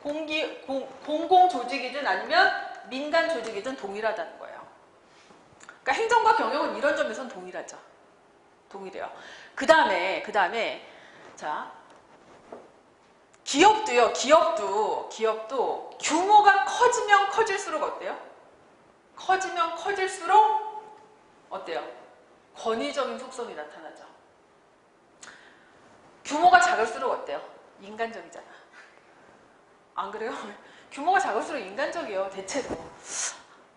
공공조직이든 아니면 민간조직이든 동일하다는 거예요. 그러니까 행정과 경영은 이런 점에서는 동일하죠. 동일해요. 그 다음에 자, 기업도요. 기업도 규모가 커지면 커질수록 어때요? 커지면 커질수록 어때요? 권위적인 속성이 나타나죠. 규모가 작을수록 어때요? 인간적이잖아. 안 그래요? 규모가 작을수록 인간적이에요, 대체로.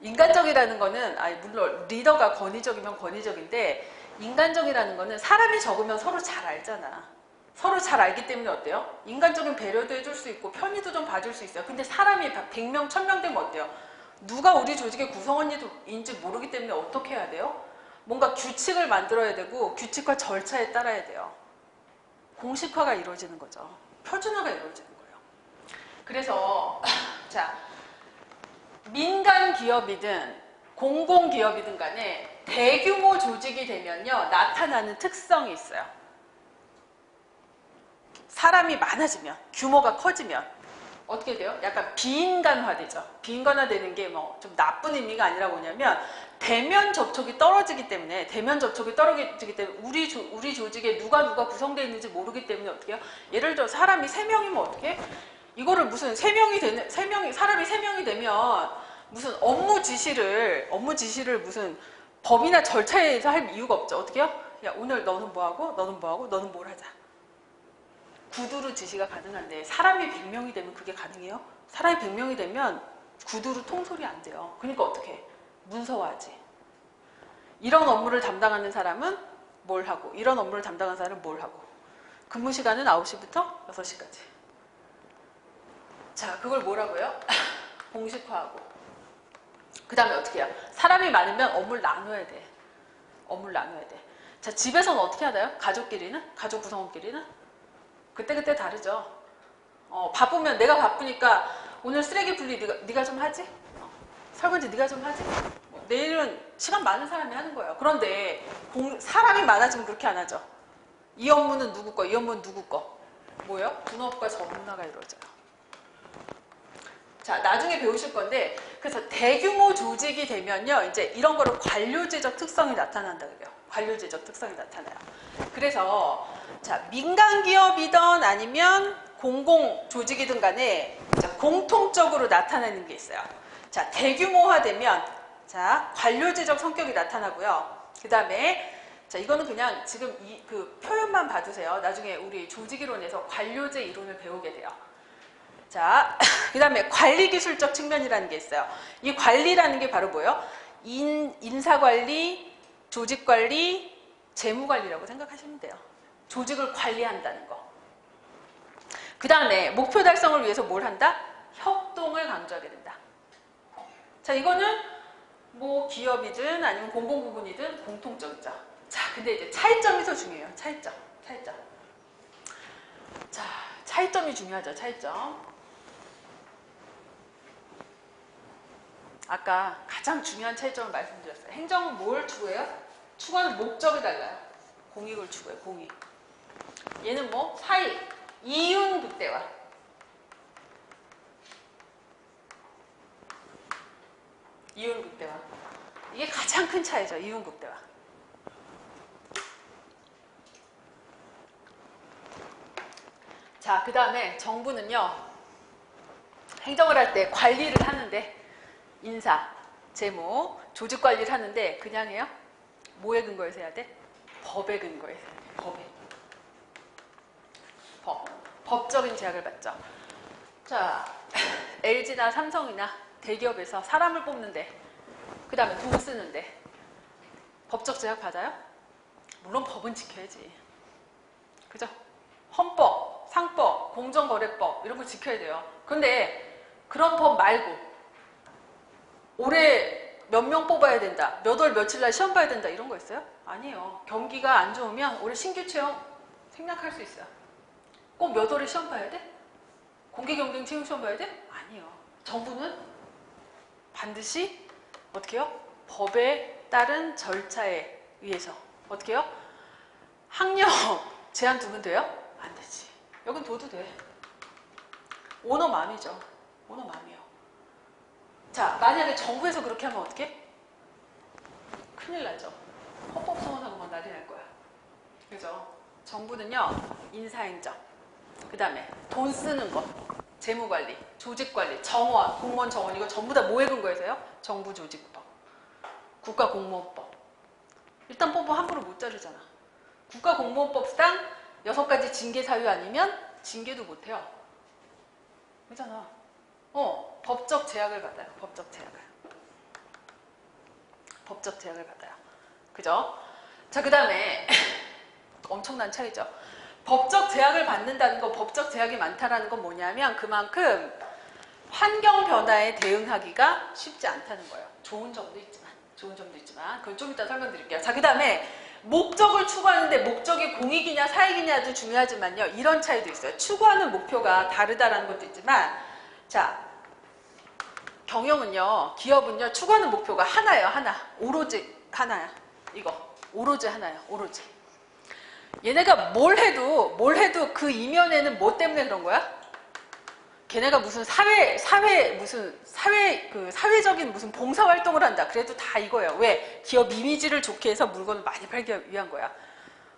인간적이라는 거는, 아니, 물론 리더가 권위적이면 권위적인데, 인간적이라는 거는 사람이 적으면 서로 잘 알잖아. 서로 잘 알기 때문에 어때요? 인간적인 배려도 해줄 수 있고, 편의도 좀 봐줄 수 있어요. 근데 사람이 100명, 1000명 되면 어때요? 누가 우리 조직의 구성원인지 모르기 때문에 어떻게 해야 돼요? 뭔가 규칙을 만들어야 되고, 규칙과 절차에 따라야 돼요. 공식화가 이루어지는 거죠. 표준화가 이루어지는 거예요. 그래서 자, 민간 기업이든 공공기업이든 간에 대규모 조직이 되면요, 나타나는 특성이 있어요. 사람이 많아지면, 규모가 커지면 어떻게 돼요? 약간 비인간화되죠. 비인간화되는 게 뭐 좀 나쁜 의미가 아니라 뭐냐면, 대면 접촉이 떨어지기 때문에 우리 조직에 누가 구성되어 있는지 모르기 때문에 어떻게 해요? 예를 들어 사람이 3명이면 어떻게 해? 이거를 무슨 사람이 3명이 되면 무슨 업무 지시를 무슨 법이나 절차에 의해서 할 이유가 없죠. 어떻게 해요? 야, 오늘 너는 뭐 하고, 너는 뭐 하고, 너는 뭘 하자. 구두로 지시가 가능한데 사람이 100명이 되면 그게 가능해요? 사람이 100명이 되면 구두로 통솔이 안 돼요. 그러니까 어떻게 해? 문서화하지. 이런 업무를 담당하는 사람은 뭘 하고, 이런 업무를 담당하는 사람은 뭘 하고. 근무 시간은 9시부터 6시까지. 자, 그걸 뭐라고요? 공식화하고. 그 다음에 어떻게 해요? 사람이 많으면 업무를 나눠야 돼. 자, 집에서는 어떻게 하나요? 가족끼리는? 가족 구성원끼리는? 그때그때 다르죠. 바쁘면 내가 바쁘니까 오늘 쓰레기 분리 네가 좀 하지? 설거지 네가 좀 하지? 내일은 시간 많은 사람이 하는 거예요. 그런데 사람이 많아지면 그렇게 안 하죠. 이 업무는 누구 거, 이 업무는 누구 거. 뭐예요? 분업과 전문화가 이루어져요. 자, 나중에 배우실 건데, 그래서 대규모 조직이 되면요, 이제 이런 거를 관료제적 특성이 나타난다 그래요. 관료제적 특성이 나타나요. 그래서 자, 민간 기업이든 아니면 공공 조직이든 간에 공통적으로 나타나는 게 있어요. 자, 대규모화되면 자, 관료제적 성격이 나타나고요. 그 다음에 자, 이거는 그냥 지금 그 표현만 봐주세요. 나중에 우리 조직이론에서 관료제 이론을 배우게 돼요. 자, 그 다음에 관리기술적 측면이라는 게 있어요. 이 관리라는 게 바로 뭐예요? 인사관리, 조직관리, 재무관리라고 생각하시면 돼요. 조직을 관리한다는 거. 그 다음에 목표 달성을 위해서 뭘 한다? 협동을 강조하게 된다. 자, 이거는 뭐 기업이든 아니면 공공부문이든 공통점이죠. 자, 근데 이제 차이점이 더 중요해요. 차이점. 자, 차이점이 중요하죠. 차이점. 아까 가장 중요한 차이점을 말씀드렸어요. 행정은 뭘 추구해요? 추구하는 목적이 달라요. 공익을 추구해요. 공익. 얘는 뭐? 사익. 이윤극대화. 이윤극대화. 이게 가장 큰 차이죠. 이윤극대화. 자, 그 다음에 정부는요, 행정을 할 때 관리를 하는데, 인사, 재무, 조직 관리를 하는데 그냥 해요? 뭐에 근거해서 해야 돼? 법에 근거해서 해야 돼. 법에. 법적인 제약을 받죠. 자, LG나 삼성이나 대기업에서 사람을 뽑는데, 그 다음에 돈 쓰는데 법적 제약 받아요? 물론 법은 지켜야지. 그죠? 헌법, 상법, 공정거래법 이런 거 지켜야 돼요. 그런데 그런 법 말고 올해 몇 명 뽑아야 된다, 몇 월 며칠 날 시험 봐야 된다 이런 거 있어요? 아니에요. 경기가 안 좋으면 올해 신규 채용 생략할 수 있어요. 꼭 몇 월에 시험 봐야 돼? 공개 경쟁 채용 시험 봐야 돼? 아니에요. 정부는 반드시 어떻게 해요? 법에 따른 절차에 의해서 어떻게 해요? 학력 제한 두면 돼요? 안 되지. 여긴 둬도 돼. 오너맘이죠. 오너맘이에요. 자, 만약에 정부에서 그렇게 하면 어떻게? 큰일 나죠. 헌법소원하고만 난리 날 거야. 그죠? 정부는요, 인사행정, 그 다음에 돈 쓰는 거, 재무관리, 조직관리, 정원, 공무원 정원, 이거 전부 다 뭐에 근거해서요? 정부조직법, 국가공무원법. 일단 법은 함부로 못 자르잖아. 국가공무원법상 6가지 징계 사유 아니면 징계도 못해요. 그잖아. 법적 제약을 받아요. 법적 제약을. 법적 제약을 받아요. 그죠? 자, 그 다음에 엄청난 차이죠. 법적 제약을 받는다는 거, 법적 제약이 많다라는 건 뭐냐면 그만큼 환경 변화에 대응하기가 쉽지 않다는 거예요. 좋은 점도 있지만 그건 좀 이따 설명드릴게요. 자, 그 다음에 목적을 추구하는데 목적이 공익이냐 사익이냐도 중요하지만요. 이런 차이도 있어요. 추구하는 목표가 다르다라는 것도 있지만, 자, 경영은요, 기업은요, 추구하는 목표가 하나예요. 하나. 오로지 하나야. 이거. 오로지 하나예요. 오로지. 얘네가 뭘 해도 그 이면에는 뭐 때문에 그런 거야? 걔네가 무슨 사회적인 무슨 봉사활동을 한다. 그래도 다 이거예요. 왜? 기업 이미지를 좋게 해서 물건을 많이 팔기 위한 거야.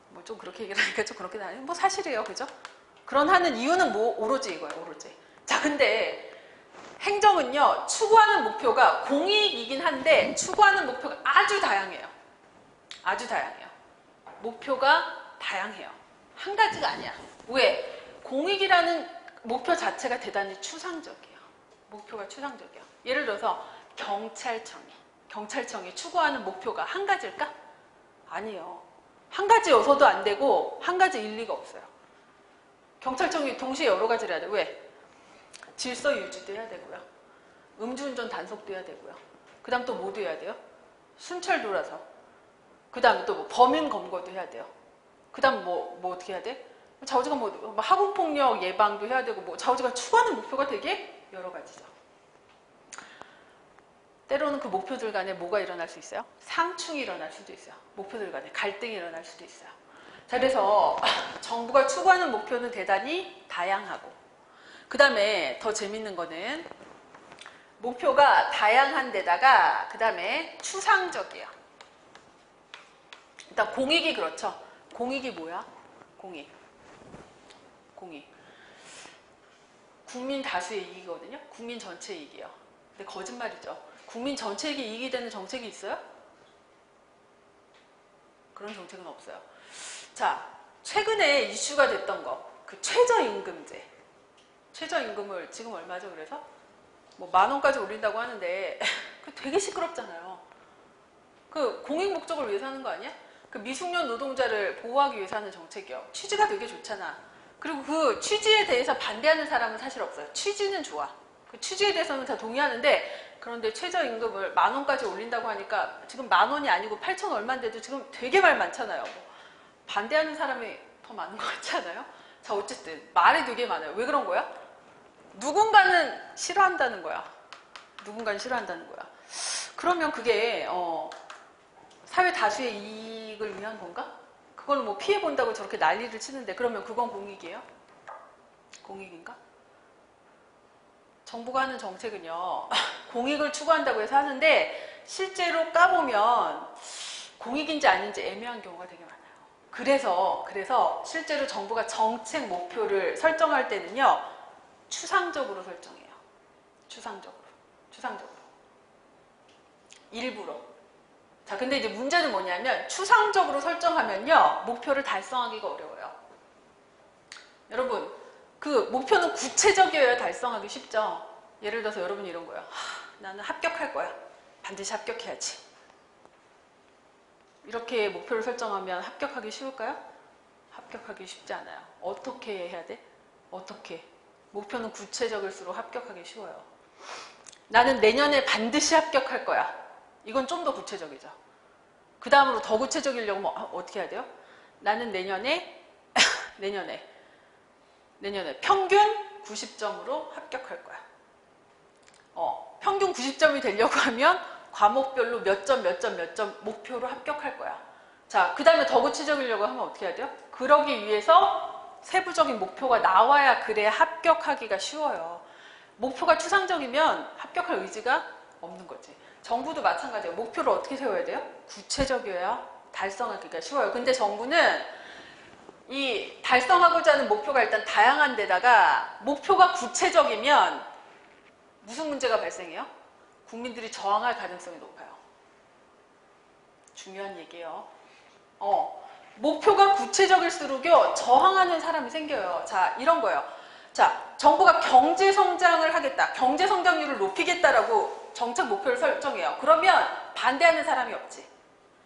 뭐 좀 그렇게 얘기를 하니까 좀 그렇게 나와요. 뭐 사실이에요. 그죠? 그런 하는 이유는 뭐? 오로지 이거예요. 오로지. 자, 근데 행정은요, 추구하는 목표가 공익이긴 한데 추구하는 목표가 아주 다양해요. 아주 다양해요. 목표가 다양해요. 한 가지가 아니야. 왜? 공익이라는 목표 자체가 대단히 추상적이에요. 목표가 추상적이에요. 예를 들어서 경찰청이 추구하는 목표가 한 가지일까? 아니에요. 한 가지여서도 안 되고 한 가지 일리가 없어요. 경찰청이 동시에 여러 가지를 해야 돼요. 왜? 질서 유지도 해야 되고요. 음주운전 단속도 해야 되고요. 그 다음 또 뭐도 해야 돼요? 순찰 돌아서. 그 다음에 또 뭐 범인 검거도 해야 돼요. 그 다음 뭐 어떻게 해야 돼? 좌우지간 뭐 학원폭력 예방도 해야 되고, 뭐 좌우지간 추구하는 목표가 되게 여러 가지죠. 때로는 그 목표들 간에 뭐가 일어날 수 있어요? 상충이 일어날 수도 있어요. 목표들 간에 갈등이 일어날 수도 있어요. 자, 그래서 정부가 추구하는 목표는 대단히 다양하고, 그 다음에 더 재밌는 거는 목표가 다양한 데다가 그 다음에 추상적이에요. 일단 공익이 그렇죠. 공익이 뭐야? 공익. 국민 다수의 이익이거든요. 국민 전체 이익이요. 근데 거짓말이죠. 국민 전체에게 이익이 되는 정책이 있어요? 그런 정책은 없어요. 자, 최근에 이슈가 됐던 거, 그 최저임금제. 최저임금을 지금 얼마죠? 그래서 뭐 10,000원까지 올린다고 하는데 그 되게 시끄럽잖아요. 그 공익 목적을 위해서 하는 거 아니야? 그 미숙련 노동자를 보호하기 위해서 하는 정책이요. 취지가 되게 좋잖아. 그리고 그 취지에 대해서 반대하는 사람은 사실 없어요. 취지는 좋아. 그 취지에 대해서는 다 동의하는데, 그런데 최저임금을 10,000원까지 올린다고 하니까 지금 10,000원이 아니고 8,000 얼마인데도 지금 되게 말 많잖아요. 뭐 반대하는 사람이 더 많은 것 같지 않아요? 자, 어쨌든 말이 되게 많아요. 왜 그런 거야? 누군가는 싫어한다는 거야. 그러면 그게 사회 다수의 이익을 위한 건가? 그걸 뭐 피해본다고 저렇게 난리를 치는데, 그러면 그건 공익이에요? 공익인가? 정부가 하는 정책은요, 공익을 추구한다고 해서 하는데 실제로 까보면 공익인지 아닌지 애매한 경우가 되게 많아요. 그래서 실제로 정부가 정책 목표를 설정할 때는요, 추상적으로 설정해요. 추상적으로. 일부러. 자, 근데 이제 문제는 뭐냐면 추상적으로 설정하면요, 목표를 달성하기가 어려워요. 여러분, 그 목표는 구체적이어야 달성하기 쉽죠. 예를 들어서 여러분이 이런 거예요. 나는 합격할 거야. 반드시 합격해야지. 이렇게 목표를 설정하면 합격하기 쉬울까요? 합격하기 쉽지 않아요. 어떻게 해야 돼? 어떻게? 목표는 구체적일수록 합격하기 쉬워요. 나는 내년에 반드시 합격할 거야. 이건 좀 더 구체적이죠. 그 다음으로 더 구체적이려면 어떻게 해야 돼요? 나는 내년에 평균 90점으로 합격할 거야. 평균 90점이 되려고 하면 과목별로 몇 점 목표로 합격할 거야. 자, 그 다음에 더 구체적이려고 하면 어떻게 해야 돼요? 그러기 위해서 세부적인 목표가 나와야 그래야 합격하기가 쉬워요. 목표가 추상적이면 합격할 의지가 없는 거지. 정부도 마찬가지예요. 목표를 어떻게 세워야 돼요? 구체적이어야 달성하기가 쉬워요. 근데 정부는 이 달성하고자 하는 목표가 일단 다양한 데다가 목표가 구체적이면 무슨 문제가 발생해요? 국민들이 저항할 가능성이 높아요. 중요한 얘기예요. 목표가 구체적일수록요, 저항하는 사람이 생겨요. 자, 이런 거예요. 자, 정부가 경제 성장을 하겠다, 경제 성장률을 높이겠다라고 정책 목표를 설정해요. 그러면 반대하는 사람이 없지.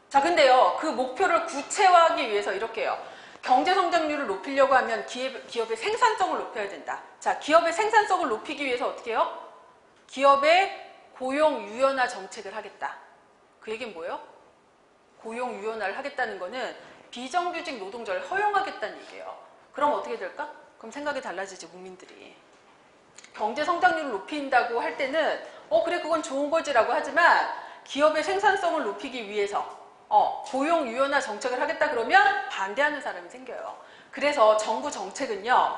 자, 근데요, 그 목표를 구체화하기 위해서 이렇게 해요. 경제 성장률을 높이려고 하면 기업의 생산성을 높여야 된다. 자, 기업의 생산성을 높이기 위해서 어떻게 해요? 기업의 고용 유연화 정책을 하겠다. 그 얘기는 뭐예요? 고용 유연화를 하겠다는 거는 비정규직 노동자를 허용하겠다는 얘기예요. 그럼 어떻게 될까? 그럼 생각이 달라지지, 국민들이. 경제 성장률을 높인다고 할 때는 그래, 그건 좋은 거지라고 하지만 기업의 생산성을 높이기 위해서 고용 유연화 정책을 하겠다 그러면 반대하는 사람이 생겨요. 그래서 정부 정책은요,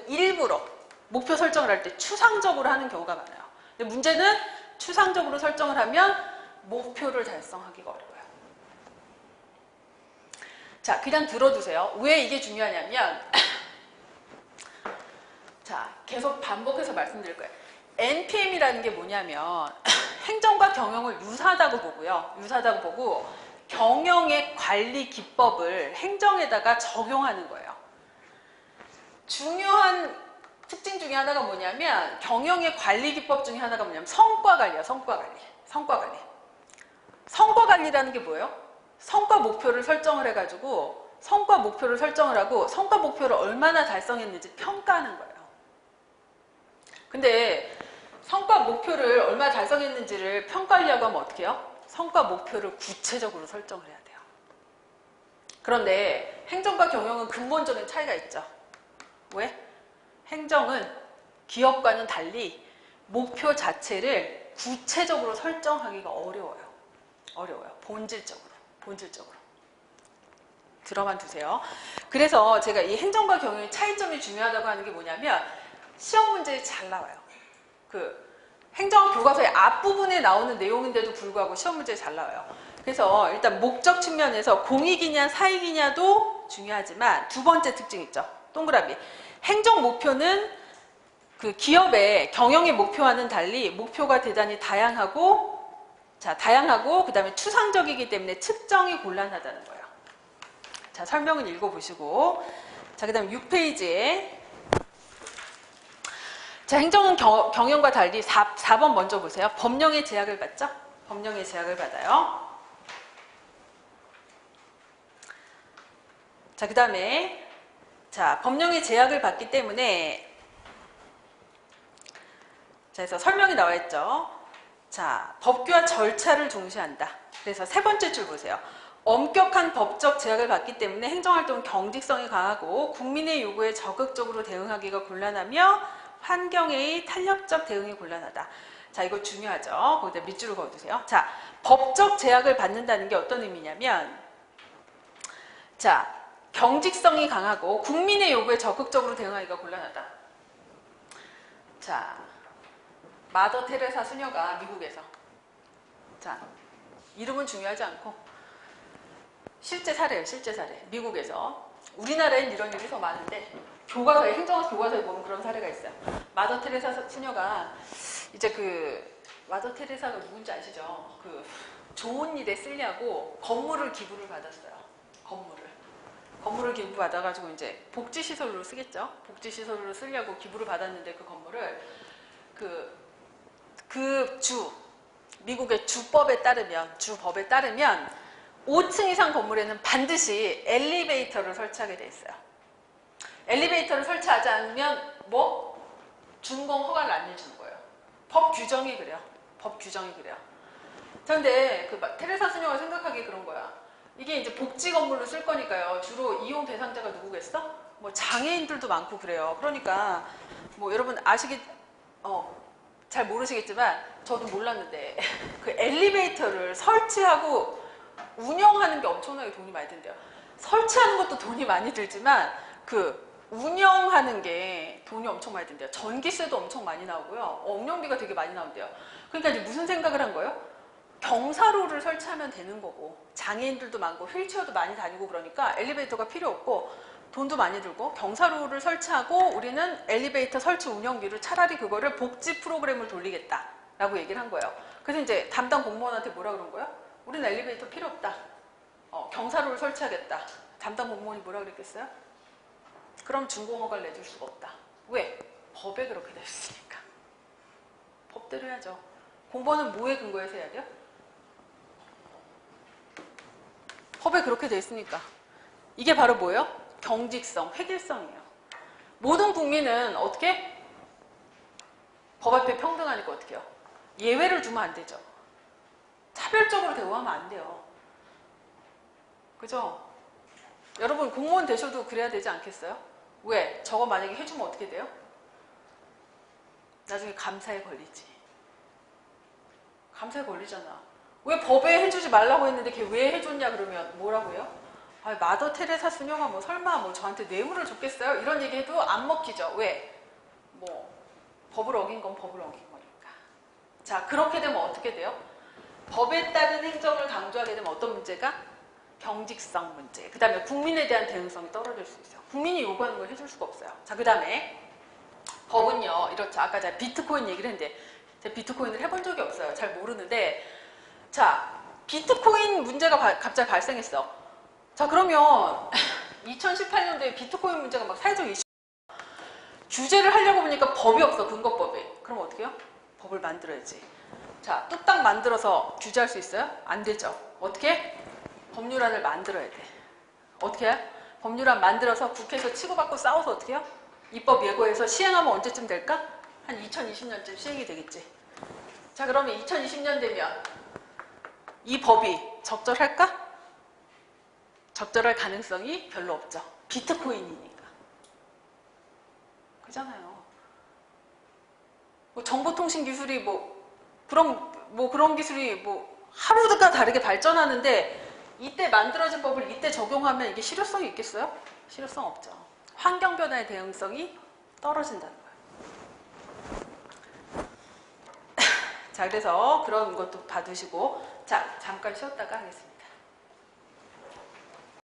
일부러 목표 설정을 할 때 추상적으로 하는 경우가 많아요. 근데 문제는 추상적으로 설정을 하면 목표를 달성하기가 어려워요. 자, 그냥 들어두세요. 왜 이게 중요하냐면 자, 계속 반복해서 말씀드릴 거예요. NPM이라는 게 뭐냐면 행정과 경영을 유사하다고 보고요. 유사하다고 보고 경영의 관리 기법을 행정에다가 적용하는 거예요. 중요한 특징 중에 하나가 뭐냐면 경영의 관리 기법 중에 하나가 뭐냐면 성과 관리야. 성과 관리라는 게 뭐예요? 성과 목표를 설정을 해가지고 성과 목표를 설정을 하고 성과 목표를 얼마나 달성했는지 평가하는 거예요. 근데 성과 목표를 얼마나 달성했는지를 평가하려고 하면 어떻게 해요? 성과 목표를 구체적으로 설정을 해야 돼요. 그런데 행정과 경영은 근본적인 차이가 있죠. 왜? 행정은 기업과는 달리 목표 자체를 구체적으로 설정하기가 어려워요. 본질적으로. 들어만 두세요. 그래서 제가 이 행정과 경영의 차이점이 중요하다고 하는 게 뭐냐면 시험 문제에 잘 나와요. 행정 교과서의 앞부분에 나오는 내용인데도 불구하고 시험 문제에 잘 나와요. 그래서 일단 목적 측면에서 공익이냐 사익이냐도 중요하지만 두 번째 특징 있죠. 동그라미. 행정 목표는 그 기업의 경영의 목표와는 달리 목표가 대단히 다양하고 그 다음에 추상적이기 때문에 측정이 곤란하다는 거예요. 자, 설명은 읽어보시고. 자, 그 다음에 6페이지에 자, 행정은 경영과 달리 4번 먼저 보세요. 법령의 제약을 받죠? 법령의 제약을 받아요. 자, 그 다음에 법령의 제약을 받기 때문에 자, 그래서 설명이 나와 있죠. 자, 법규와 절차를 중시한다. 그래서 세 번째 줄 보세요. 엄격한 법적 제약을 받기 때문에 행정활동은 경직성이 강하고 국민의 요구에 적극적으로 대응하기가 곤란하며 환경의 탄력적 대응이 곤란하다. 자, 이거 중요하죠. 거기다 밑줄을 그어두세요. 자, 법적 제약을 받는다는 게 어떤 의미냐면 자, 경직성이 강하고 국민의 요구에 적극적으로 대응하기가 곤란하다. 자, 마더 테레사 수녀가 미국에서 자, 이름은 중요하지 않고 실제 사례예요. 실제 사례. 미국에서. 우리나라엔 이런 일이 더 많은데 교과서에, 행정학 교과서에 보면 그런 사례가 있어요. 마더 테레사 수녀가 이제 마더 테레사가 누군지 아시죠? 좋은 일에 쓰려고 건물을 기부를 받았어요. 건물을 기부 받아가지고 이제 복지시설로 쓰겠죠? 복지시설로 쓰려고 기부를 받았는데 그 건물을 미국의 주법에 따르면 5층 이상 건물에는 반드시 엘리베이터를 설치하게 돼 있어요. 엘리베이터를 설치하지 않으면 준공 허가를 안 내주는 거예요. 법 규정이 그래요. 그런데 테레사 수녀가 생각하기에 그런 거야. 이게 이제 복지 건물로 쓸 거니까요. 주로 이용 대상자가 누구겠어? 장애인들도 많고 그래요. 그러니까 여러분 잘 모르시겠지만 저도 몰랐는데 그 엘리베이터를 설치하고 운영하는 게 엄청나게 돈이 많이 든대요. 설치하는 것도 돈이 많이 들지만 운영하는 게 돈이 엄청 많이 든대요. 전기세도 엄청 많이 나오고요. 운영비가 되게 많이 나온대요. 그러니까 이제 무슨 생각을 한 거예요? 경사로를 설치하면 되는 거고 장애인들도 많고 휠체어도 많이 다니고 그러니까 엘리베이터가 필요 없고 돈도 많이 들고 경사로를 설치하고 우리는 엘리베이터 설치 운영비로 차라리 그거를 복지 프로그램을 돌리겠다라고 얘기를 한 거예요. 그래서 이제 담당 공무원한테 뭐라 그런 거예요? 우리는 엘리베이터 필요 없다. 경사로를 설치하겠다. 담당 공무원이 뭐라 그랬겠어요? 그럼 준공허가를 내줄 수가 없다. 왜? 법에 그렇게 돼 있으니까. 법대로 해야죠. 공무원은 뭐에 근거해서 해야 돼요? 법에 그렇게 돼 있으니까. 이게 바로 뭐예요? 경직성, 획일성이에요. 모든 국민은 어떻게? 법 앞에 평등하니까 어떻게 해요? 예외를 두면 안 되죠. 차별적으로 대우하면 안 돼요. 그죠? 여러분 공무원 되셔도 그래야 되지 않겠어요? 왜? 저거 만약에 해주면 어떻게 돼요? 나중에 감사에 걸리지. 감사에 걸리잖아. 왜 법에 해주지 말라고 했는데 걔 왜 해줬냐 그러면 뭐라고 해요? 아, 마더 테레사 수녀가 뭐 설마 뭐 저한테 뇌물을 줬겠어요? 이런 얘기해도 안 먹히죠. 왜? 뭐 법을 어긴 건 법을 어긴 거니까. 자, 그렇게 되면 어떻게 돼요? 법에 따른 행정을 강조하게 되면 어떤 문제가? 경직성 문제. 그 다음에 국민에 대한 대응성이 떨어질 수 있어요. 국민이 요구하는 걸 해줄 수가 없어요. 자, 그 다음에 법은요, 이렇죠. 아까 제가 비트코인 얘기를 했는데 제가 비트코인을 해본 적이 없어요. 잘 모르는데 자, 비트코인 문제가 갑자기 발생했어. 자, 그러면 2018년도에 비트코인 문제가 막 사회적 이슈 규제를 하려고 보니까 법이 없어. 근거법이. 그럼 어떻게 해요? 법을 만들어야지. 자, 뚝딱 만들어서 규제할 수 있어요? 안 되죠. 어떻게? 법률안을 만들어야 돼. 어떻게 해요? 법률안 만들어서 국회에서 치고받고 싸워서 어떻게 해요? 입법 예고해서 시행하면 언제쯤 될까? 한 2020년쯤 시행이 되겠지. 자, 그러면 2020년 되면 이 법이 적절할까? 적절할 가능성이 별로 없죠. 비트코인이니까. 그잖아요. 뭐 정보통신 기술이 그런 기술이 하루가 다르게 발전하는데 이때 만들어진 법을 이때 적용하면 이게 실효성이 있겠어요? 실효성 없죠. 환경 변화의 대응성이 떨어진다는 거예요. 자, 그래서 그런 것도 봐두시고 자, 잠깐 쉬었다가 하겠습니다.